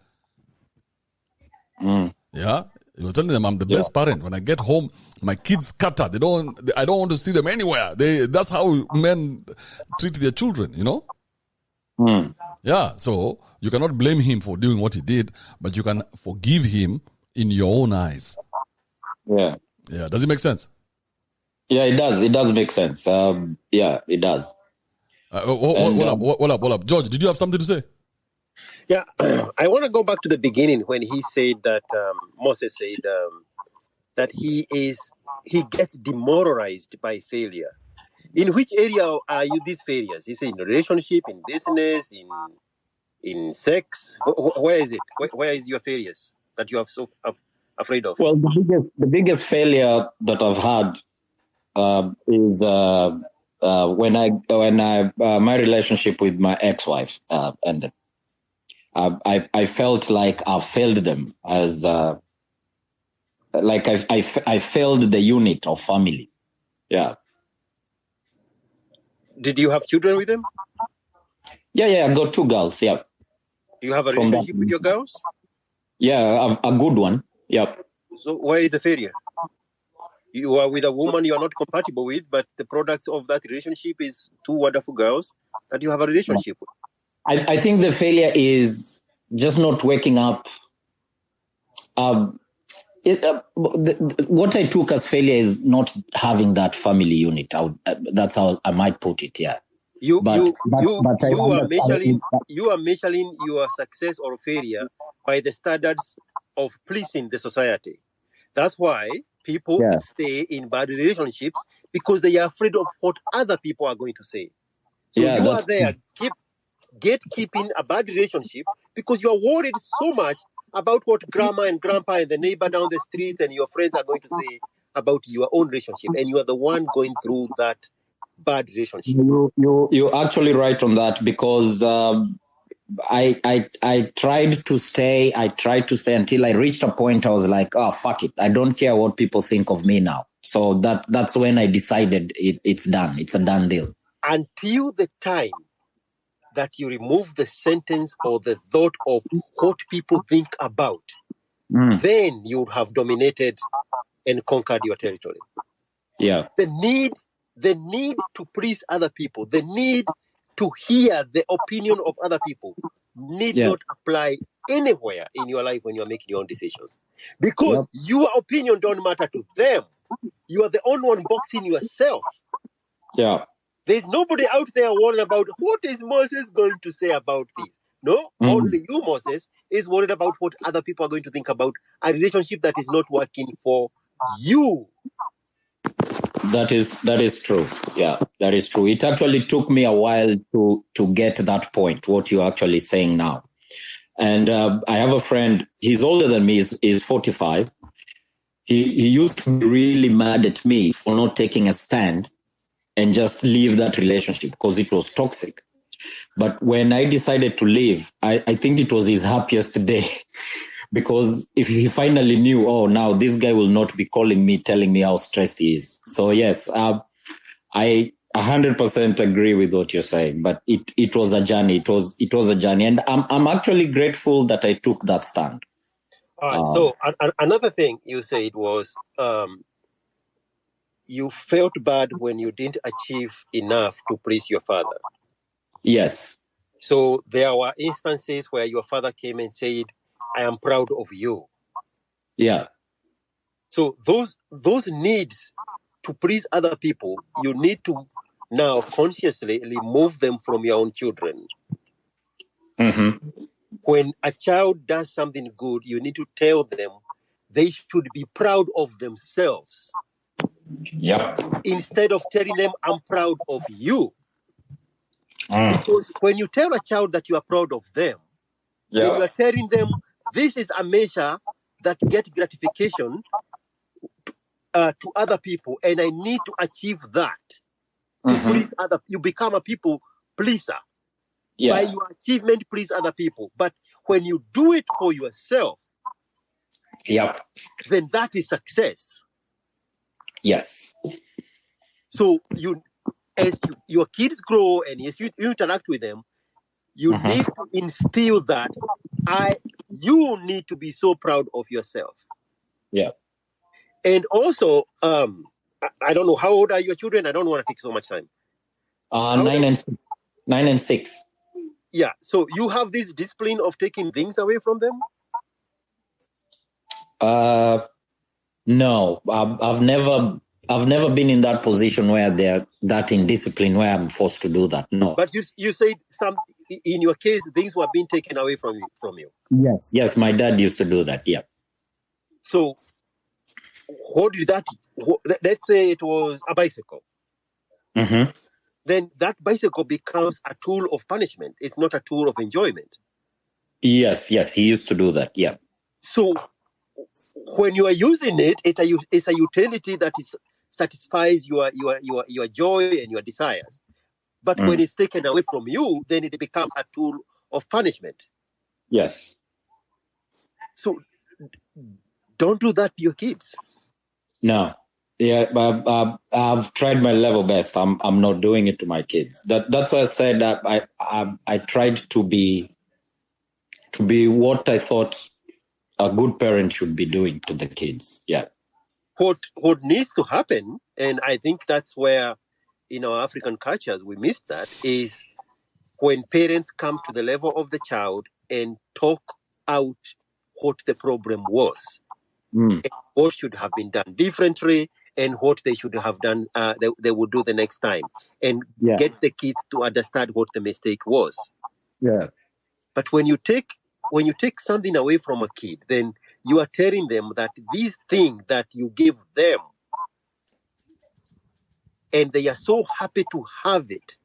Yeah? You're telling them I'm the best parent. When I get home, my kids scatter. I don't want to see them anywhere. That's how men treat their children, you know? Yeah, so you cannot blame him for doing what he did, but you can forgive him in your own eyes. Yeah. Yeah, does it make sense? Yeah, it does. It does make sense. Yeah, it does. What up? George, did you have something to say? Yeah, I want to go back to the beginning when he said that, Moses said that he gets demoralized by failure. In which area are you these failures? Is it in relationship, in business, in sex? Where is it? Where is your failures that you are so afraid of? Well, the biggest failure that I've had is when my relationship with my ex-wife ended. I felt like I failed them as like I failed the unit of family. Yeah. Did you have children with them? Yeah, I got 2 girls. Yeah. You have a relationship with your girls? Yeah, a good one. Yep. So where is the failure? You are with a woman you are not compatible with, but the product of that relationship is 2 wonderful girls that you have a relationship with. I think the failure is just not waking up. What I took as failure is not having that family unit. That's how I might put it. Yeah. You are measuring your success or failure by the standards of pleasing the society. That's why people stay in bad relationships, because they are afraid of what other people are going to say. So you are there gatekeeping a bad relationship because you are worried so much about what grandma and grandpa and the neighbor down the street and your friends are going to say about your own relationship, and you are the one going through that bad relationship. You're actually right on that, because I tried to stay until I reached a point I was like, oh, fuck it. I don't care what people think of me now. So that's when I decided it's done. It's a done deal. Until the time that you remove the sentence or the thought of what people think about, then you would have dominated and conquered your territory. Yeah. The need to please other people, the need to hear the opinion of other people need not apply anywhere in your life when you are making your own decisions. Because your opinion don't matter to them. You are the only one boxing yourself. Yeah. There's nobody out there worrying about what is Moses going to say about this. No, only you, Moses, is worried about what other people are going to think about a relationship that is not working for you. That is true. Yeah, that is true. It actually took me a while to get to that point, what you're actually saying now. And I have a friend, he's older than me, he's 45. He used to be really mad at me for not taking a stand and just leave that relationship because it was toxic. But when I decided to leave, I think it was his happiest day because if he finally knew, oh, now this guy will not be calling me, telling me how stressed he is. So yes, I 100% agree with what you're saying, but it was a journey. It was a journey. And I'm actually grateful that I took that stand. All right. So another thing you said was, you felt bad when you didn't achieve enough to please your father. Yes. So there were instances where your father came and said, I am proud of you. Yeah. So those needs to please other people, you need to now consciously remove them from your own children. Mm-hmm. when a child does something good, you need to tell them they should be proud of themselves. Yeah. Instead of telling them, I'm proud of you. Because when you tell a child that you are proud of them, then you are telling them this is a measure that get gratification to other people, and I need to achieve that to please other. You become a people pleaser. By your achievement, please other people. But when you do it for yourself, then that is success. Yes. So as your kids grow and as you interact with them, you need to instill that you need to be so proud of yourself. Yeah. And also, I don't know, how old are your children? I don't want to take so much time. 9 and 6. Yeah. So you have this discipline of taking things away from them? No, I've never been in that position where they're that indisciplined, where I'm forced to do that. No. But you said in your case, things were being taken away from you. Yes, my dad used to do that. Yeah. So let's say it was a bicycle. Then that bicycle becomes a tool of punishment. It's not a tool of enjoyment. Yes, he used to do that. Yeah. So when you are using it, it's a utility that satisfies your joy and your desires. But when it's taken away from you, then it becomes a tool of punishment. Yes. So don't do that to your kids. No. Yeah, I've tried my level best. I'm not doing it to my kids. That's why I said that I tried to be what I thought a good parent should be doing to the kids. Yeah. What needs to happen, and I think that's where in our African cultures we miss that, is when parents come to the level of the child and talk out what the problem was. And what should have been done differently, and what they should have done, they would do the next time, and get the kids to understand what the mistake was. Yeah. But when you take something away from a kid, then you are telling them that this thing that you give them, and they are so happy to have it,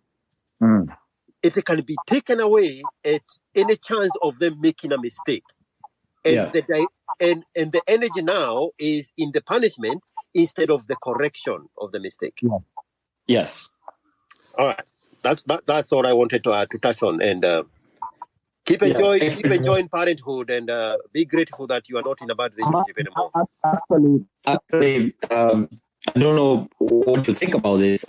it can be taken away at any chance of them making a mistake. And the energy now is in the punishment instead of the correction of the mistake. Yeah. Yes. All right. That's all I wanted to touch on. And keep enjoying parenthood, and be grateful that you are not in a bad relationship anymore. Actually, I don't know what to think about this.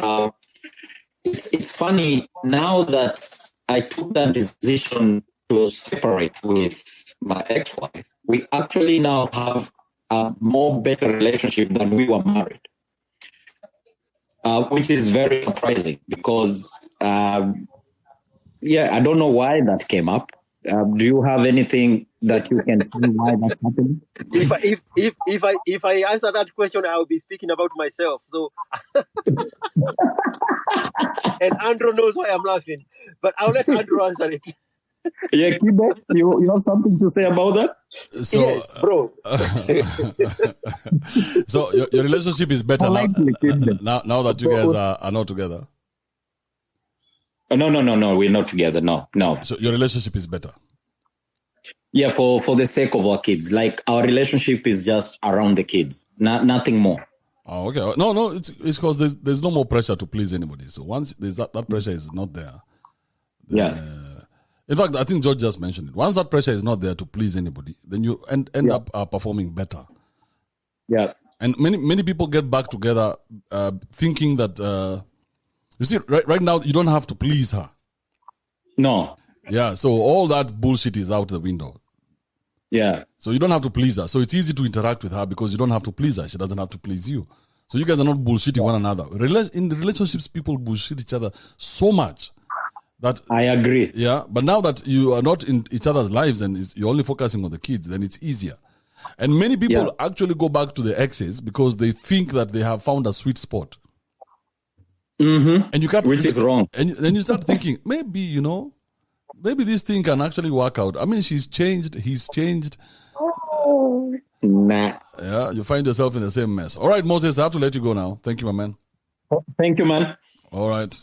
It's funny now that I took that decision to separate with my ex-wife. We actually now have a more better relationship than we were married, which is very surprising because, I don't know why that came up. Do you have anything that you can see why that's happening? If I answer that question, I will be speaking about myself. So, and Andrew knows why I'm laughing, but I'll let Andrew answer it. Yeah, Kibe, you have something to say about that? So, yes, bro. So your relationship is better now that you guys are not together? No, we're not together. No. So your relationship is better? Yeah, for the sake of our kids. Like, our relationship is just around the kids, nothing more. Oh, okay. No, it's because there's no more pressure to please anybody. So once there's that pressure is not there. Then, in fact, I think George just mentioned it. Once that pressure is not there to please anybody, then you end up performing better. Yeah. And many people get back together thinking that, you see, right now, you don't have to please her. No. Yeah, so all that bullshit is out the window. Yeah. So you don't have to please her. So it's easy to interact with her because you don't have to please her. She doesn't have to please you. So you guys are not bullshitting one another. In relationships, people bullshit each other so much. That, I agree. Yeah, but now that you are not in each other's lives and you're only focusing on the kids, then it's easier. And many people actually go back to the exes because they think that they have found a sweet spot. Mm-hmm. And you can't, which is wrong. And then you start thinking, maybe maybe this thing can actually work out. I mean, she's changed. He's changed. Oh. Nah. Yeah, you find yourself in the same mess. All right, Moses, I have to let you go now. Thank you, my man. Thank you, man. All right.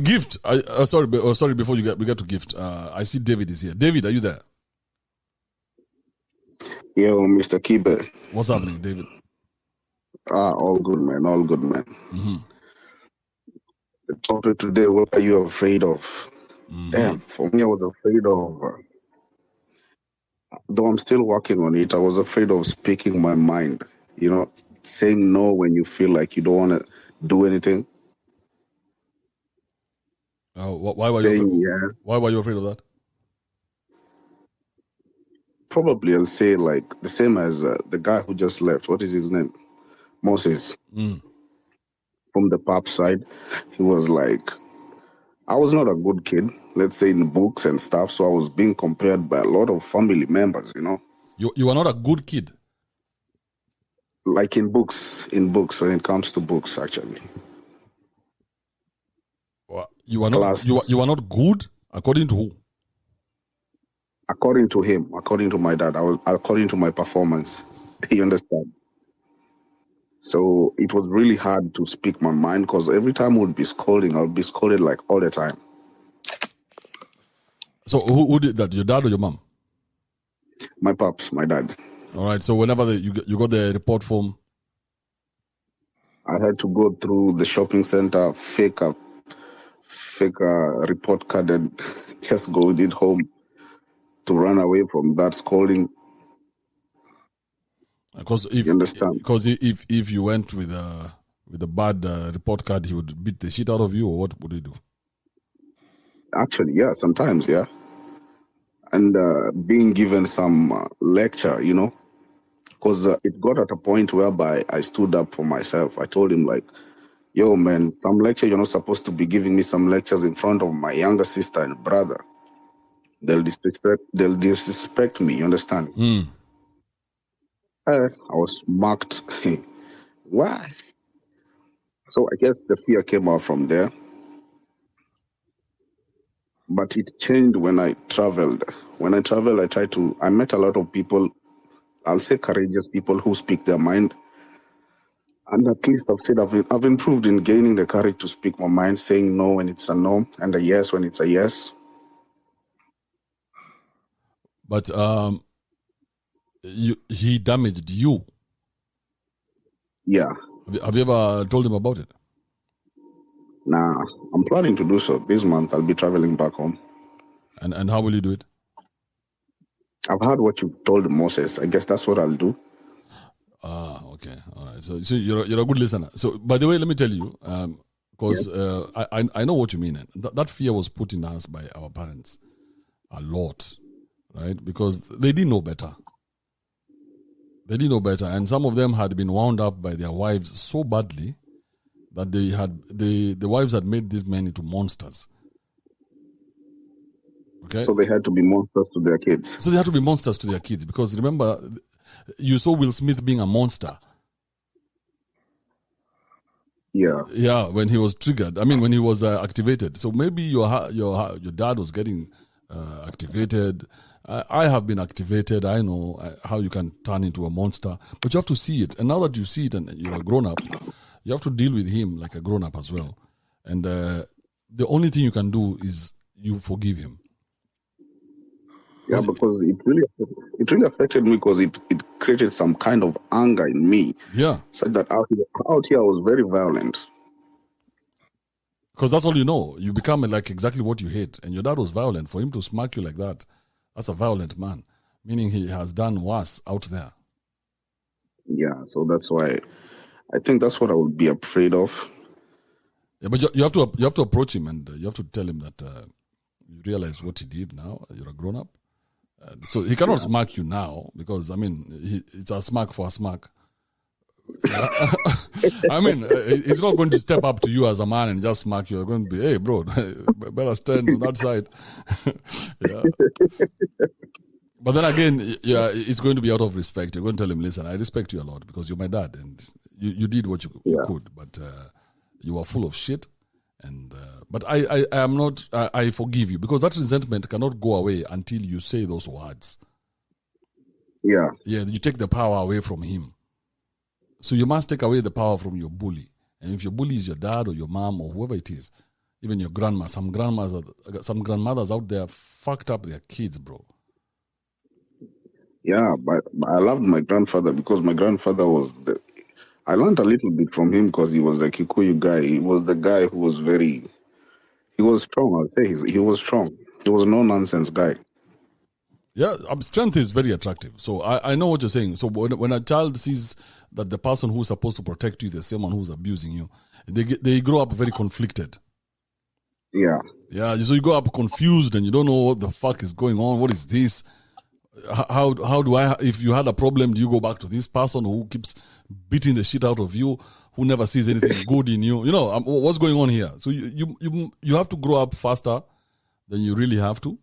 Gift. Sorry. Before we get to gift, I see David is here. David, are you there? Yo, Mr. Kibe. What's happening, David? All good, man. All good, man. Mm-hmm. The topic today, what are you afraid of? Mm-hmm. Damn, for me, I was afraid of, though I'm still working on it, I was afraid of speaking my mind. You know, saying no when you feel like you don't want to do anything. Why were you afraid of that? Probably I'll say like the same as the guy who just left. What is his name? Moses. From the pop side. He was like, I was not a good kid, let's say in books and stuff, so I was being compared by a lot of family members, you know. You are not a good kid? Like in books, when it comes to books, actually. You are not good, according to who? According to him, according to my dad, according to my performance. You understand? So it was really hard to speak my mind because every time I would be scolding, I would be scolded like all the time. So who did that? Your dad or your mom? My pops, my dad. All right. So whenever you got the report form, I had to go through the shopping center, fake a report card, and just go with it home to run away from that scolding. Because if you went with a bad report card, he would beat the shit out of you, or what would he do? Actually, yeah, sometimes, yeah. And being given some lecture, you know, because it got at a point whereby I stood up for myself. I told him like, yo, man, some lecture, you're not supposed to be giving me some lectures in front of my younger sister and brother. They'll disrespect me, you understand? I was mocked. Why? So I guess the fear came out from there. But it changed when I traveled. When I traveled, I met a lot of people, I'll say courageous people who speak their mind. And at least I've said I've improved in gaining the courage to speak my mind, saying no when it's a no, and a yes when it's a yes. But he damaged you. Yeah. Have you ever told him about it? Nah, I'm planning to do so. This month I'll be traveling back home. And how will you do it? I've heard what you told Moses. I guess that's what I'll do. Okay. All right. So you're a good listener. So, by the way, let me tell you, because I know what you mean. That fear was put in us by our parents a lot, right? Because they didn't know better. And some of them had been wound up by their wives so badly that the wives had made these men into monsters. Okay. So they had to be monsters to their kids. Because remember, you saw Will Smith being a monster. Yeah. Yeah, when he was triggered. I mean, when he was activated. So maybe your dad was getting activated. I have been activated. I know how you can turn into a monster, but you have to see it. And now that you see it and you're a grown up, you have to deal with him like a grown up as well. And the only thing you can do is you forgive him. Yeah, because it really affected me because it created some kind of anger in me. Yeah. Said that out here I was very violent. Because that's all you know. You become like exactly what you hate. And your dad was violent. For him to smack you like that, that's a violent man. Meaning he has done worse out there. Yeah, so that's why I think that's what I would be afraid of. Yeah, but you have to approach him and you have to tell him that you realize what he did now. You're a grown up. So he cannot smack you now because, I mean, it's a smack for a smack. I mean, he's not going to step up to you as a man and just smack you. You're going to be, hey, bro, better stand on that side. Yeah. But then again, yeah, it's going to be out of respect. You're going to tell him, listen, I respect you a lot because you're my dad and you did what you could, but you were full of shit And but I am not. I forgive you because that resentment cannot go away until you say those words. Yeah. Yeah, you take the power away from him. So you must take away the power from your bully. And if your bully is your dad or your mom or whoever it is, even your grandma, some grandmothers out there fucked up their kids, bro. Yeah, but I loved my grandfather because my grandfather was I learned a little bit from him because he was a Kikuyu guy. He was the guy who was he was strong. I'll say he was strong. He was no nonsense guy. Yeah, strength is very attractive. So I know what you're saying. So when a child sees that the person who's supposed to protect you is the same one who's abusing you, they grow up very conflicted. Yeah. Yeah, so you grow up confused and you don't know what the fuck is going on. What is this? How do I, if you had a problem, do you go back to this person who keeps beating the shit out of you, who never sees anything good in you? You know, what's going on here? So you have to grow up faster than you really have to.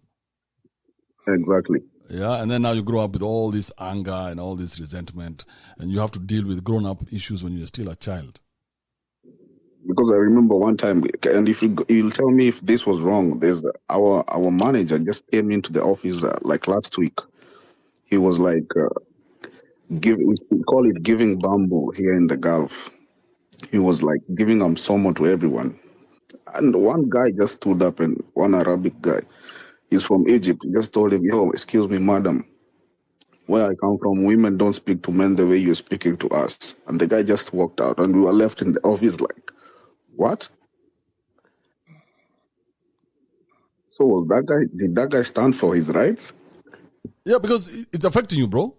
Exactly. Yeah, and then now you grow up with all this anger and all this resentment, and you have to deal with grown-up issues when you're still a child. Because I remember one time, and if you'll tell me if this was wrong, there's our manager just came into the office like last week. He was like, we call it giving bamboo here in the Gulf. He was like giving somo to everyone. And one guy just stood up, and one Arabic guy, he's from Egypt, he just told him, yo, excuse me, madam, where I come from, women don't speak to men the way you're speaking to us. And the guy just walked out, and we were left in the office like, what? So did that guy stand for his rights? Yeah, because it's affecting you, bro.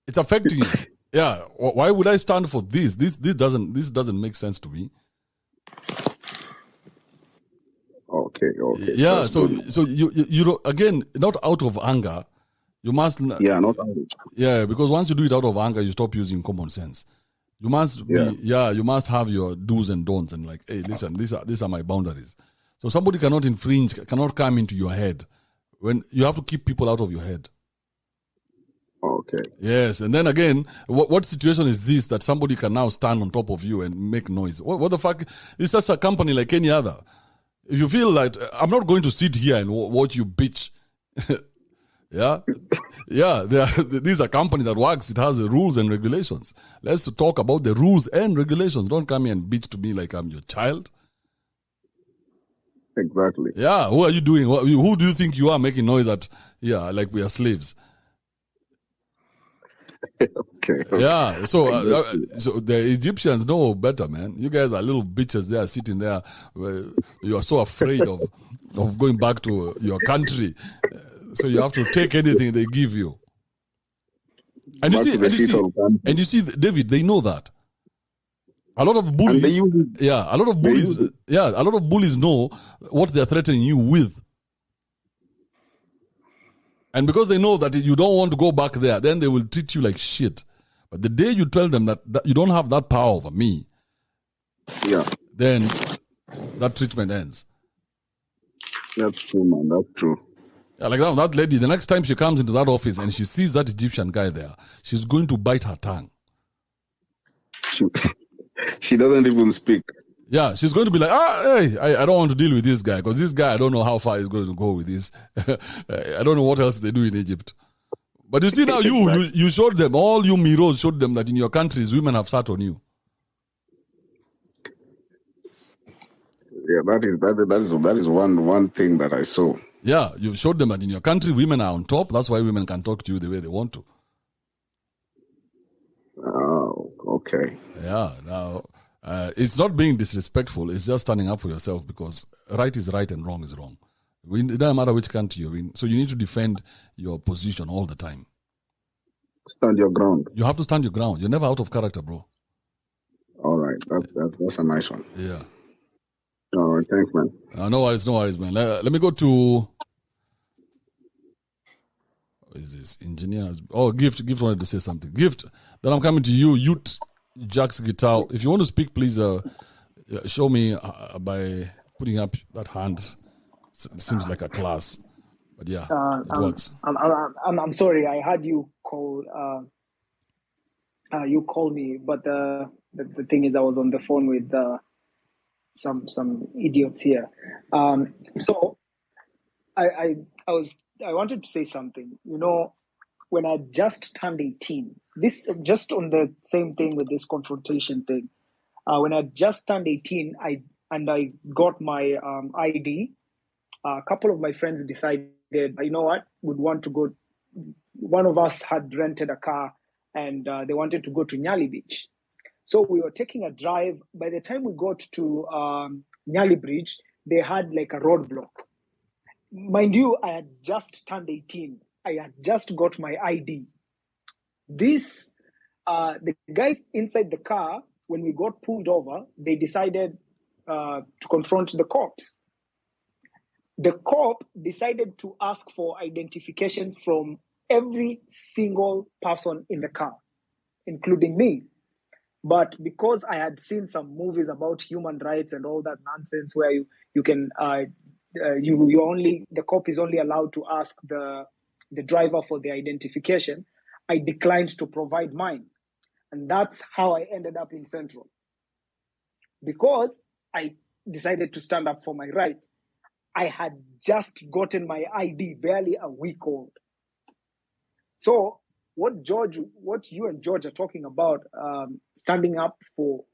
It's affecting you. Yeah, why would I stand for this? This doesn't make sense to me. Okay. Yeah, that's so good. So you again, not out of anger, you must. Yeah, not out. Yeah, because once you do it out of anger, you stop using common sense. You must you must have your do's and don'ts and like, hey, listen, these are my boundaries. So somebody cannot infringe, cannot come into your head. When you have to keep people out of your head. Okay. Yes, and then again, what situation is this that somebody can now stand on top of you and make noise? What the fuck? It's just a company like any other. If you feel like, I'm not going to sit here and watch you bitch. Yeah. These are a company that works. It has the rules and regulations. Let's talk about the rules and regulations. Don't come here and bitch to me like I'm your child. Exactly. Yeah. Who are you doing? Who do you think you are making noise at? Yeah, like we are slaves. Okay. Yeah. So the Egyptians know better, man. You guys are little bitches there sitting there. You are so afraid of going back to your country. So you have to take anything they give you. And you see, David, they know that. A lot of bullies, a lot of bullies know what they're threatening you with. And because they know that you don't want to go back there, then they will treat you like shit. But the day you tell them that you don't have that power over me, then that treatment ends. That's true, man. That's true. Yeah, like that lady, the next time she comes into that office and she sees that Egyptian guy there, she's going to bite her tongue. She doesn't even speak. Yeah, she's going to be like, hey, I don't want to deal with this guy because this guy, I don't know how far he's going to go with this. I don't know what else they do in Egypt. But you see now, you showed them, all you Miros showed them that in your countries, women have sat on you. Yeah, that is one thing that I saw. Yeah, you showed them that in your country, women are on top. That's why women can talk to you the way they want to. Oh, okay. Yeah, now, it's not being disrespectful. It's just standing up for yourself because right is right and wrong is wrong. It doesn't matter which country you're in. So you need to defend your position all the time. Stand your ground. You have to stand your ground. You're never out of character, bro. All right. That's a nice one. Yeah. All right. Thanks, man. No worries, man. Let me go to... What is this? Engineers. Oh, Gift wanted to say something. Gift, then I'm coming to you. Youth Jack's guitar. If you want to speak, please show me by putting up that hand. It seems like a class. But yeah, it works. I'm sorry. I had you call. You called me, but the thing is, I was on the phone with some idiots here. So I wanted to say something. You know, when I just turned 18, this just on the same thing with this confrontation thing. When I just turned 18, I got my ID. A couple of my friends decided, you know what, would want to go. One of us had rented a car, and they wanted to go to Nyali Beach. So we were taking a drive. By the time we got to Nyali Bridge, they had like a roadblock. Mind you, I had just turned 18. I had just got my ID. The guys inside the car, when we got pulled over, they decided to confront the cops. The cop decided to ask for identification from every single person in the car, including me. But because I had seen some movies about human rights and all that nonsense, where you can the cop is only allowed to ask the driver for the identification, I declined to provide mine, and that's how I ended up in Central. Because I decided to stand up for my rights. I had just gotten my ID, barely a week old. So what you and George are talking about, standing up for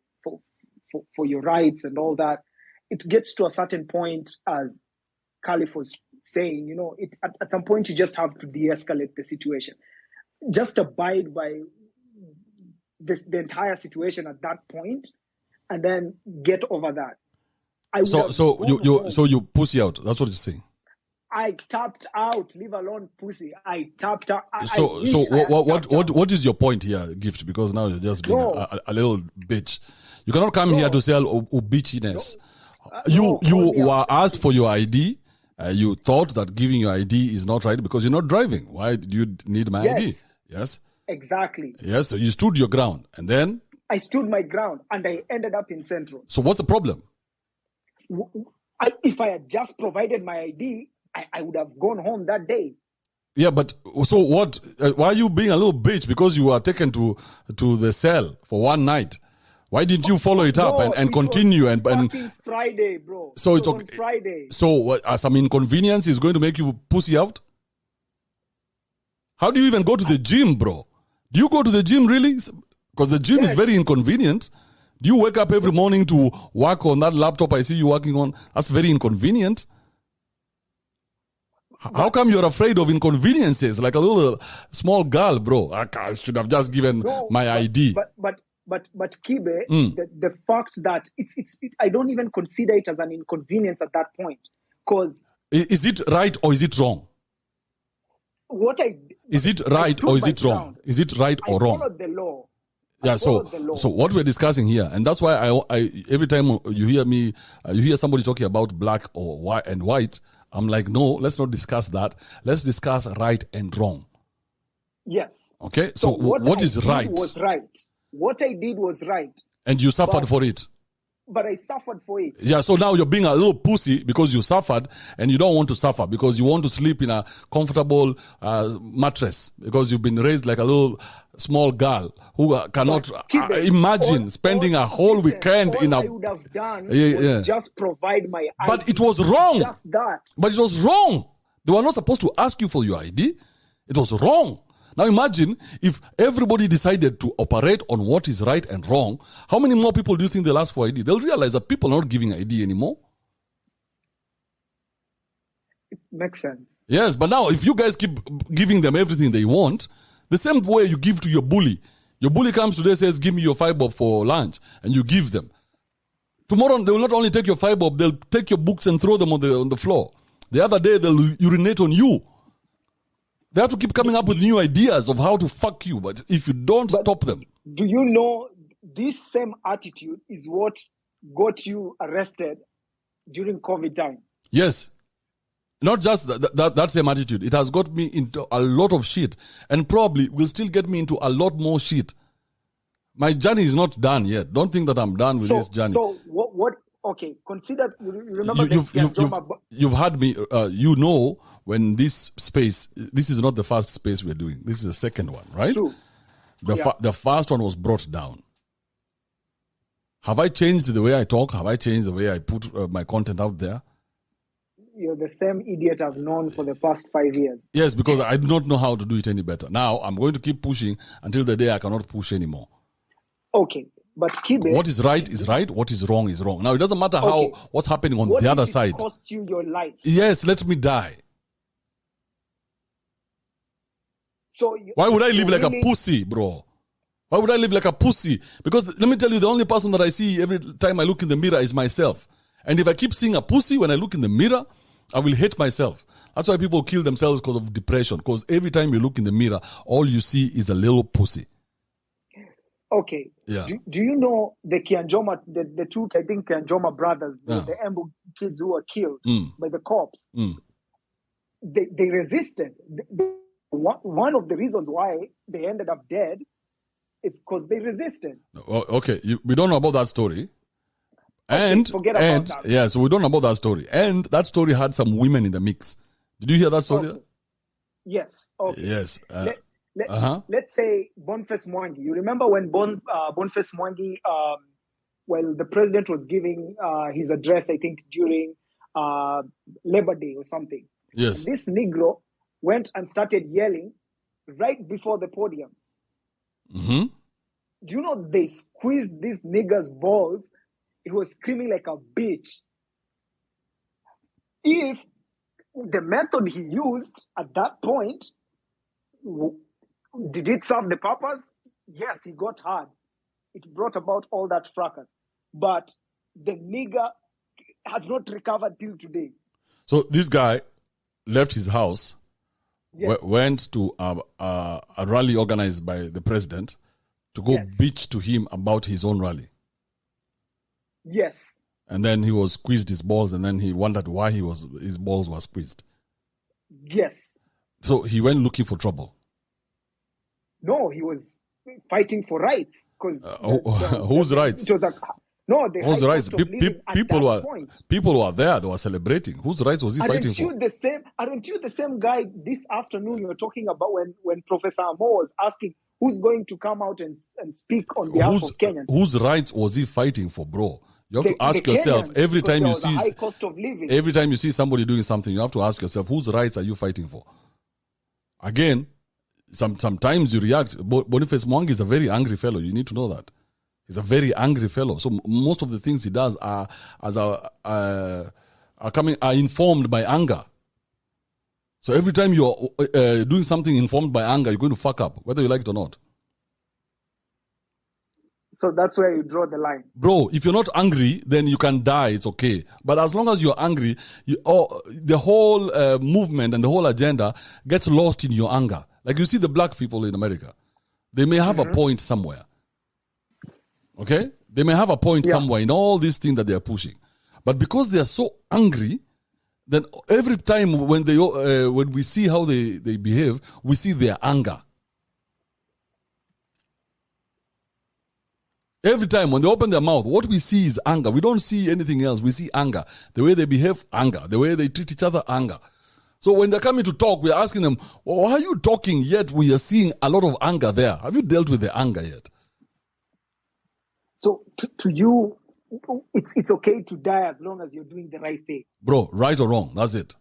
your rights and all that, it gets to a certain point, as Khalif was saying, you know, at some point you just have to de-escalate the situation. Just abide by the entire situation at that point, and then get over that. So you pussy out. That's what you're saying. I tapped out. Leave alone pussy. I tapped out. What is your point here, Gift? Because now you're just being a little bitch. You cannot come here to sell bitchiness. You were asked for your ID. You thought that giving your ID is not right because you're not driving. Why do you need my ID? Yes. Exactly. Yes. So you stood your ground, and then I stood my ground, and I ended up in Central. So what's the problem? If I had just provided my ID, I would have gone home that day. Yeah, but so what? Why are you being a little bitch because you were taken to the cell for one night? Why didn't you follow it up and continue and Friday, bro? So it's on Friday. So some inconvenience is going to make you pussy out? How do you even go to the gym, bro? Do you go to the gym really? Because the gym is very inconvenient. Do you wake up every morning to work on that laptop I see you working on? That's very inconvenient. How come you're afraid of inconveniences like a little small girl, bro? I should have just given my ID. But Kibe, the fact that I don't even consider it as an inconvenience at that point. Because is it right or is it wrong? Is it right or is it wrong? Is it right or wrong? I followed the law. Yeah, so what we're discussing here, and that's why I every time you hear somebody talking about black or white and white, I'm like, no, let's not discuss that. Let's discuss right and wrong. Yes. Okay, so what is right? Was right. What I did was right. And you suffered for it. But I suffered for it. Yeah, so now you're being a little pussy because you suffered and you don't want to suffer because you want to sleep in a comfortable mattress because you've been raised like a little small girl who cannot imagine spending a whole weekend in a... All I would have done was just provide my ID. But it was wrong. Just that. But it was wrong. They were not supposed to ask you for your ID. It was wrong. Now imagine if everybody decided to operate on what is right and wrong, how many more people do you think they'll ask for ID? They'll realize that people are not giving ID anymore. It makes sense. Yes, but now if you guys keep giving them everything they want, the same way you give to your bully comes today, says, give me your 5 bob for lunch, and you give them. Tomorrow they will not only take your 5 bob, they'll take your books and throw them on the floor. The other day they'll urinate on you. They have to keep coming up with new ideas of how to fuck you, but if you don't stop them. Do you know this same attitude is what got you arrested during COVID time? Yes. Not just that same attitude. It has got me into a lot of shit and probably will still get me into a lot more shit. My journey is not done yet. Don't think that I'm done with this journey. So what okay, consider, you remember you've had me, you know, when this is not the first space we're doing. This is the second one, right? True. The first one was brought down. Have I changed the way I talk? Have I changed the way I put my content out there? You're the same idiot I've known for the past 5 years. Yes, because I do not know how to do it any better. Now, I'm going to keep pushing until the day I cannot push anymore. Okay, but Kibe... What is right is right. What is wrong is wrong. Now, it doesn't matter what's happening on the other side. What cost you your life? Yes, let me die. So why would I live like a pussy, bro? Why would I live like a pussy? Because let me tell you, the only person that I see every time I look in the mirror is myself. And if I keep seeing a pussy when I look in the mirror, I will hate myself. That's why people kill themselves because of depression. Because every time you look in the mirror, all you see is a little pussy. Okay. Yeah. Do you know the Kianjoma, the two, I think, Kianjoma brothers, the Embu kids who were killed by the cops? They resisted. One of the reasons why they ended up dead is because they resisted. Okay. We don't know about that story. Forget about that. Yeah, so we don't know about that story. And that story had some women in the mix. Did you hear that story? Yes. Okay. Yes. Let's say Boniface Mwangi. You remember when Boniface Mwangi, the president was giving his address, I think, during Labor Day or something. Yes. And this Negro went and started yelling right before the podium. Mm-hmm. Do you know they squeezed this nigger's balls? He was screaming like a bitch. If the method he used at that point, did it serve the purpose? Yes, he got hard. It brought about all that fracas. But the nigger has not recovered till today. So this guy left his house, yes. Went to a rally organized by the president to go bitch to him about his own rally. Yes. And then he was squeezed his balls, and then he wondered why his balls were squeezed. Yes. So he went looking for trouble. No, he was fighting for rights. Whose rights? It was whose rights? People were there. They were celebrating. Whose rights was he fighting for? Aren't you the same guy this afternoon you're talking about when Professor Amo was asking who's going to come out and speak on behalf of Kenyans? Whose rights was he fighting for, bro? You have to ask yourself every time you see high cost of living. Every time you see somebody doing something, you have to ask yourself, whose rights are you fighting for? Again, sometimes you react. Boniface Mwangi is a very angry fellow. You need to know that. He's a very angry fellow. So most of the things he does are informed by anger. So every time you're doing something informed by anger, you're going to fuck up, whether you like it or not. So that's where you draw the line. Bro, if you're not angry, then you can die. It's okay. But as long as you're angry, the whole movement and the whole agenda gets lost in your anger. Like you see the black people in America. They may have a point somewhere. Okay? They may have a point somewhere in all these things that they are pushing. But because they are so angry, then every time when we see how they behave, we see their anger. Every time when they open their mouth, what we see is anger. We don't see anything else. We see anger. The way they behave, anger. The way they treat each other, anger. So when they're coming to talk, we're asking them, why are you talking yet we are seeing a lot of anger there? Have you dealt with the anger yet? So to you, it's okay to die as long as you're doing the right thing. Bro, right or wrong, that's it.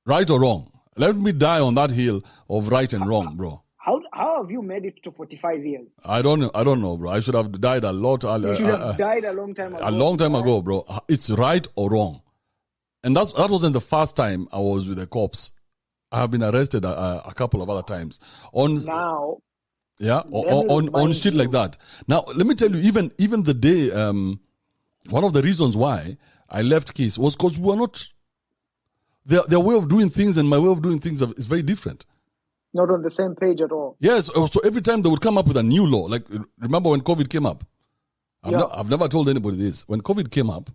Right or wrong. Let me die on that hill of right and wrong, bro. How have you made it to 45 years? I don't know, bro. I should have died a lot. You should have died a long time ago. A long time ago, bro. It's right or wrong. And that wasn't the first time I was with the cops. I have been arrested a couple of other times. On shit like that. Now, let me tell you, even the day, one of the reasons why I left Kiss was because we were not, their way of doing things and my way of doing things is very different. Not on the same page at all. Yes, so every time they would come up with a new law, like remember when COVID came up? I've never told anybody this. When COVID came up,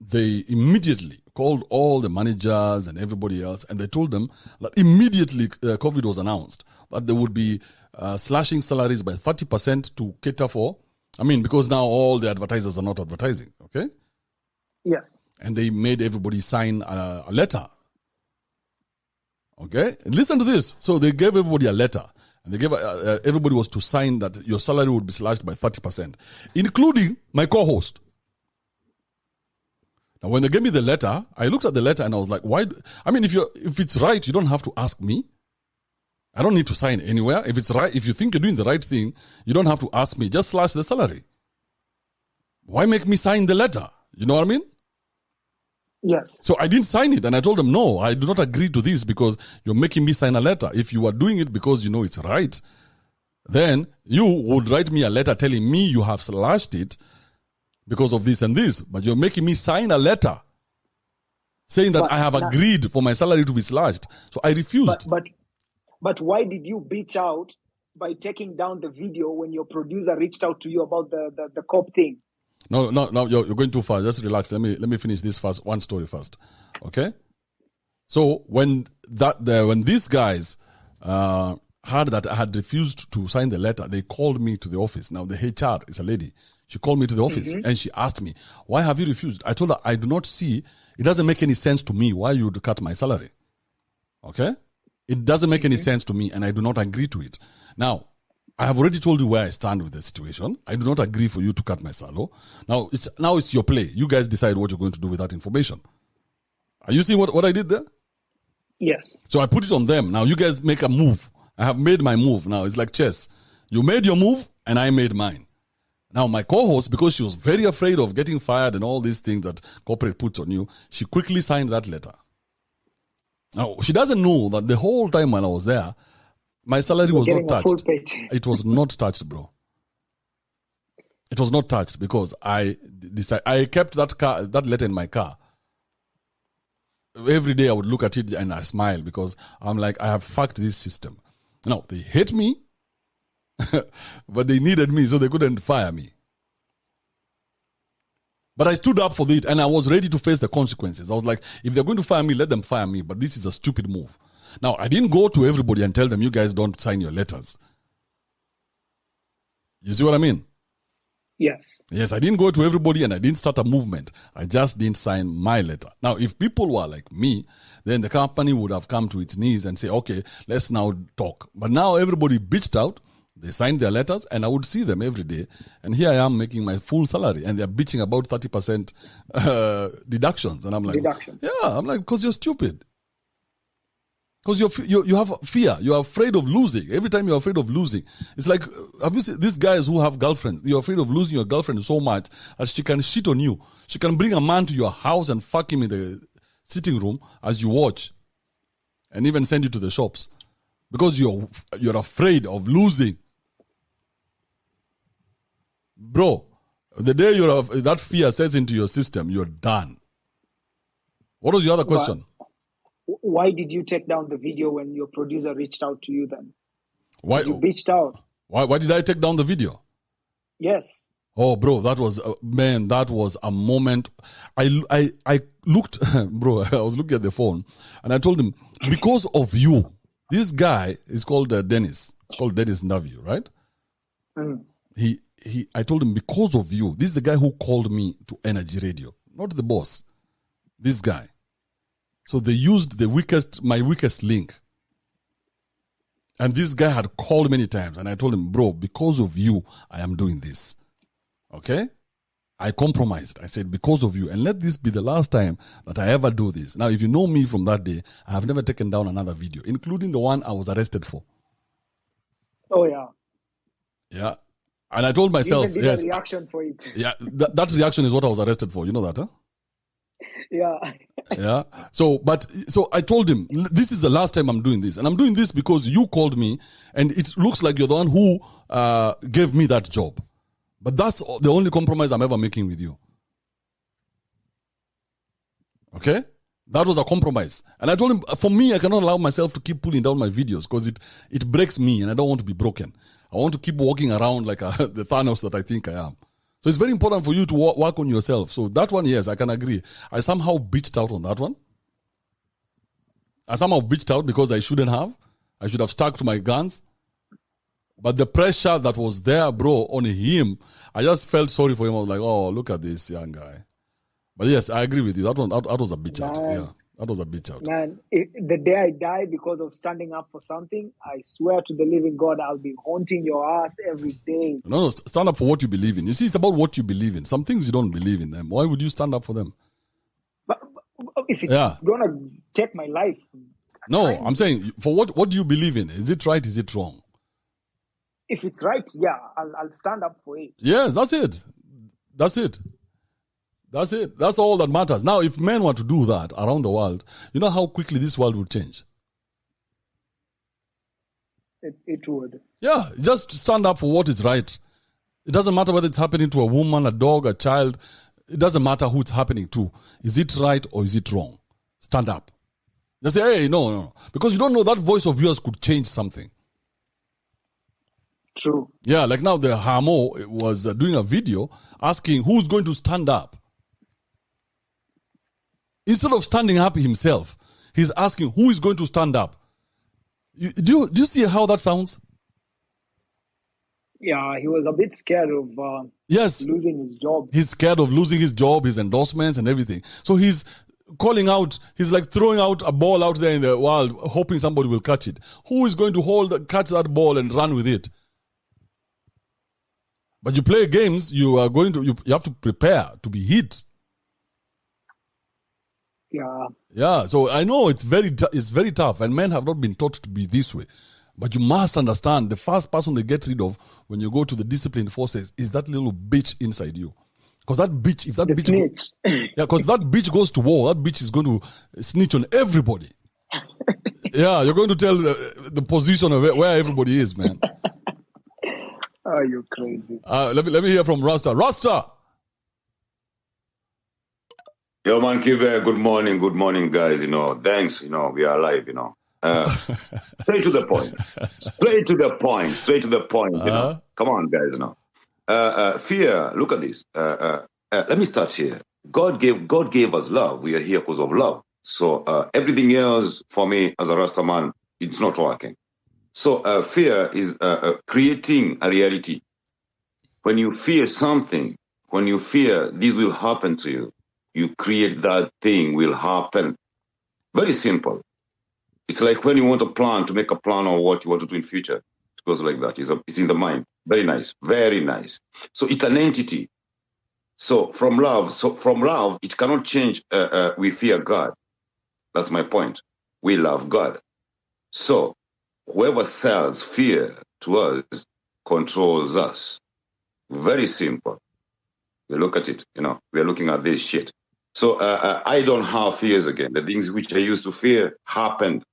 they immediately called all the managers and everybody else, and they told them that immediately COVID was announced, that they would be slashing salaries by 30% to cater for, because now all the advertisers are not advertising, okay? Yes. And they made everybody sign a letter. Okay? And listen to this. So they gave everybody a letter. And they gave everybody was to sign that your salary would be slashed by 30%, including my co-host. Now, when they gave me the letter, I looked at the letter and I was like, why? I mean, if it's right, you don't have to ask me. I don't need to sign anywhere. If it's right, if you think you're doing the right thing, you don't have to ask me. Just slash the salary. Why make me sign the letter? You know what I mean? Yes. So I didn't sign it, and I told them, no, I do not agree to this because you're making me sign a letter. If you are doing it because you know it's right, then you would write me a letter telling me you have slashed it because of this and this. But you're making me sign a letter saying that I have agreed for my salary to be slashed. So I refused. But why did you bitch out by taking down the video when your producer reached out to you about the cop thing? No, you're going too far. Just relax. Let me finish this first. One story first, okay? So when these guys heard that I had refused to sign the letter, they called me to the office. Now the HR is a lady. She called me to the office and she asked me, "Why have you refused?" I told her, "I do not see. It doesn't make any sense to me why you would cut my salary." Okay, it doesn't make any sense to me, and I do not agree to it. Now, I have already told you where I stand with the situation. I do not agree for you to cut my salary. Now it's your play. You guys decide what you're going to do with that information. Are you seeing what I did there? Yes. So I put it on them. Now you guys make a move. I have made my move. Now it's like chess. You made your move and I made mine. Now my co-host, because she was very afraid of getting fired and all these things that corporate puts on you, she quickly signed that letter. Now she doesn't know that the whole time while I was there, my salary was not touched. It was not touched, bro. It was not touched because I kept that letter in my car. Every day I would look at it and I smile because I'm like, I have fucked this system. Now, they hate me, but they needed me, so they couldn't fire me. But I stood up for it and I was ready to face the consequences. I was like, if they're going to fire me, let them fire me, but this is a stupid move. Now, I didn't go to everybody and tell them, you guys don't sign your letters. You see what I mean? Yes. Yes, I didn't go to everybody and I didn't start a movement. I just didn't sign my letter. Now, if people were like me, then the company would have come to its knees and say, okay, let's now talk. But now everybody bitched out. They signed their letters and I would see them every day. And here I am making my full salary and they're bitching about 30% deductions. And I'm like, because you're stupid. Because you have fear. You're afraid of losing. Every time you're afraid of losing. It's like, have you seen these guys who have girlfriends? You're afraid of losing your girlfriend so much that she can shit on you. She can bring a man to your house and fuck him in the sitting room as you watch. And even send you to the shops. Because you're afraid of losing. Bro, the day that fear sets into your system, you're done. What was your other question? Why did you take down the video when your producer reached out to you then? Why you bitched out? Why did I take down the video? Yes. Oh, bro, that was that was a moment. I looked, bro. I was looking at the phone, and I told him, because of you, this guy is called Dennis. It's called Dennis Navi, right? Mm. I told him, because of you, this is the guy who called me to Energy Radio, not the boss. This guy. So they used my weakest link. And this guy had called many times. And I told him, bro, because of you, I am doing this. Okay? I compromised. I said, because of you. And let this be the last time that I ever do this. Now, if you know me from that day, I have never taken down another video, including the one I was arrested for. Oh, yeah. Yeah. And I told myself, even did a reaction for it. Yeah, that reaction is what I was arrested for. You know that, huh? Yeah. Yeah. So I told him, this is the last time I'm doing this. And I'm doing this because you called me and it looks like you're the one who gave me that job. But that's the only compromise I'm ever making with you. Okay? That was a compromise. And I told him, for me, I cannot allow myself to keep pulling down my videos because it breaks me and I don't want to be broken. I want to keep walking around like the Thanos that I think I am. So it's very important for you to work on yourself. So that one, yes, I can agree. I somehow bitched out on that one. I somehow bitched out because I shouldn't have. I should have stuck to my guns. But the pressure that was there, bro, on him, I just felt sorry for him. I was like, oh, look at this young guy. But yes, I agree with you. That was a bitch out. Yeah, That was a bitch out. Man, the day I die because of standing up for something, I swear to the living God, I'll be haunting your ass every day. No, stand up for what you believe in. You see, it's about what you believe in. Some things you don't believe in them. Why would you stand up for them? But if it's going to take my life. No, I'm saying, for what do you believe in? Is it right? Is it wrong? If it's right, yeah, I'll stand up for it. Yes, that's it. That's it. That's it. That's all that matters. Now, if men were to do that around the world, you know how quickly this world would change? It would. Yeah, just stand up for what is right. It doesn't matter whether it's happening to a woman, a dog, a child. It doesn't matter who it's happening to. Is it right or is it wrong? Stand up. They say, hey, no. Because you don't know, that voice of yours could change something. True. Yeah, like now the Hamo was doing a video asking who's going to stand up. Instead of standing up himself, he's asking who is going to stand up. Do you see how that sounds? Yeah, he was a bit scared of losing his job. He's scared of losing his job, his endorsements and everything. So he's calling out, he's like throwing out a ball out there in the world, hoping somebody will catch it. Who is going to catch that ball and run with it? But you play games, you have to prepare to be hit. Yeah. So I know it's very tough, and men have not been taught to be this way. But you must understand, the first person they get rid of when you go to the disciplined forces is that little bitch inside you. Because that bitch, because that bitch goes to war, that bitch is going to snitch on everybody. Yeah, you're going to tell the position of where everybody is, man. Oh, you're crazy. Let me hear from Rasta. Rasta! Yo, man, good morning, guys. Thanks. We are alive. Straight to the point. Come on, guys. Fear. Look at this. Let me start here. God gave us love. We are here because of love. So everything else for me as a Rasta man, it's not working. So fear is creating a reality. When you fear something, when you fear this will happen to you, you create that thing will happen. Very simple. It's like when you want to make a plan on what you want to do in future. It goes like that. It's in the mind. Very nice. Very nice. So it's an entity. So from love, it cannot change. We fear God. That's my point. We love God. So whoever sells fear to us controls us. Very simple. We look at it, we're looking at this shit. So I don't have fears again. The things which I used to fear happened.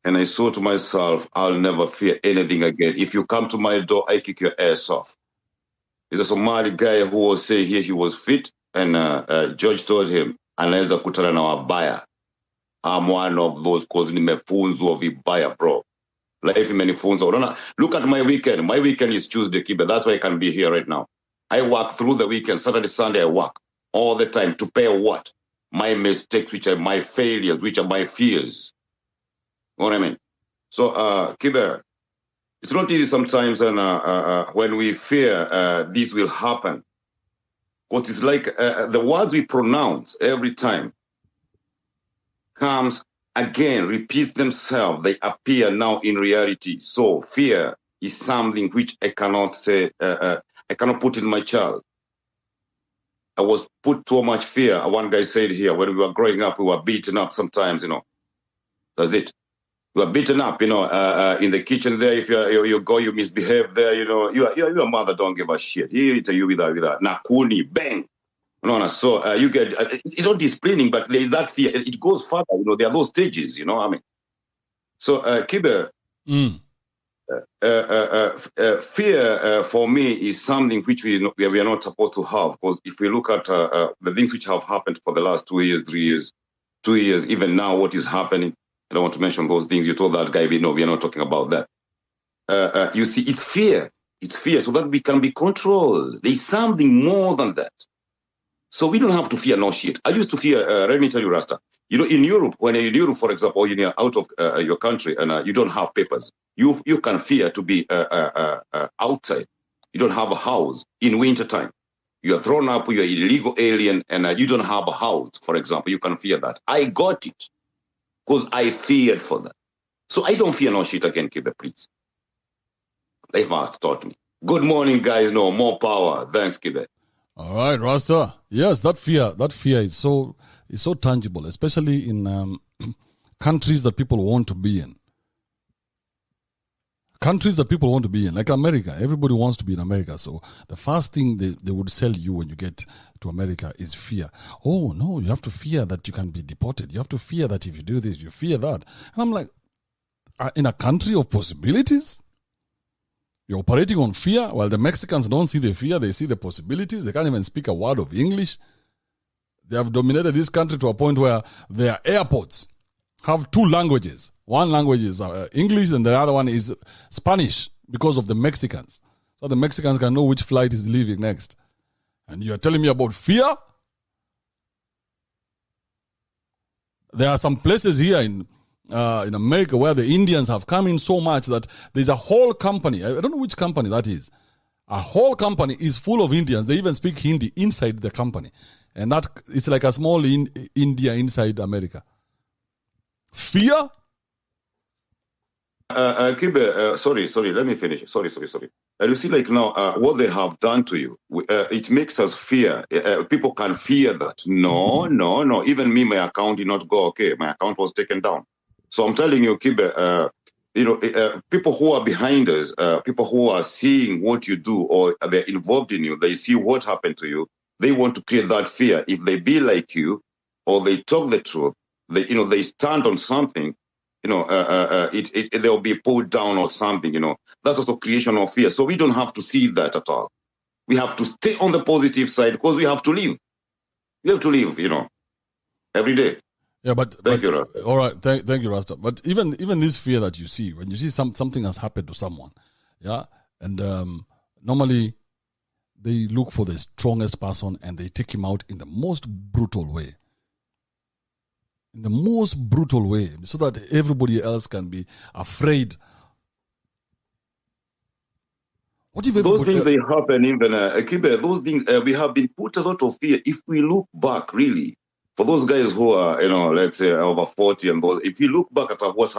And I saw to myself, I'll never fear anything again. If you come to my door, I kick your ass off. There's a Somali guy who was saying here he was fit, and George told him, anaweza kutana na wabaya. I'm one of those causing mefunzo of vibaya, bro. Life imenifunza. Look at my weekend. My weekend is Tuesday, Kibe. That's why I can be here right now. I work through the weekend. Saturday, Sunday, I work all the time to pay what? My mistakes, which are my failures, which are my fears. You know what I mean? So, Kibe, it's not easy sometimes, and when we fear this will happen. What is like the words we pronounce every time comes again, repeats themselves. They appear now in reality. So fear is something which I cannot say, I cannot put in my child. I was put too much fear. One guy said here, when we were growing up, we were beaten up sometimes, That's it. We were beaten up, in the kitchen there. If you go, you misbehave there, your mother don't give a shit. You with that nakuni, bang. So you get, disciplining, but that fear, it goes further. There are those stages, So, Kibe, fear for me is something which we are not supposed to have, because if we look at the things which have happened for the last 2 years, 3 years, 2 years, even now, what is happening, I don't want to mention those things. You told that guy, we are not talking about that. You see, it's fear. It's fear so that we can be controlled. There's something more than that. So we don't have to fear no shit. I used to fear, let me tell you, Rasta, in Europe, when you're in Europe, for example, or you're out of your country and you don't have papers, you can fear to be outside. You don't have a house in wintertime. You're thrown up, you're an illegal alien, and you don't have a house, for example. You can fear that. I got it because I feared for that. So I don't fear no shit again, Kibe, please. Life must taught me. Good morning, guys. No, more power. Thanks, Kibe. All right, Rasta. Yes, that fear is so tangible, especially in countries that people want to be in. Countries that people want to be in, like America. Everybody wants to be in America. So the first thing they would sell you when you get to America is fear. Oh, no, you have to fear that you can be deported. You have to fear that if you do this, you fear that. And I'm like, in a country of possibilities, you're operating on fear, while the Mexicans don't see the fear, they see the possibilities. They can't even speak a word of English. They have dominated this country to a point where their airports have two languages. One language is English and the other one is Spanish because of the Mexicans. So the Mexicans can know which flight is leaving next. And you're telling me about fear? There are some places here in America where the Indians have come in so much that there's a whole company. I don't know which company that is. A whole company is full of Indians. They even speak Hindi inside the company. And that it's like a small India inside America. Fear? Kibe, sorry, let me finish. Sorry. You see, like now, what they have done to you, it makes us fear. People can fear that. No. Even me, my account did not go okay. My account was taken down. So I'm telling you, Kibe, people who are behind us, people who are seeing what you do or they're involved in you, they see what happened to you. They want to create that fear. If they be like you or they talk the truth, they stand on something, they'll be pulled down or something, That's also creation of fear. So we don't have to see that at all. We have to stay on the positive side because we have to live. We have to live, every day. Yeah, thank you, Rasta. All right, thank you, Rasta. But even this fear that you see, when you see something has happened to someone, yeah, and normally they look for the strongest person and they take him out in the most brutal way. In the most brutal way, so that everybody else can be afraid. What if those things they happen even Kibe, those things we have been put a lot of fear. If we look back, really, for those guys who are let's say over 40 and those, if you look back at what happened.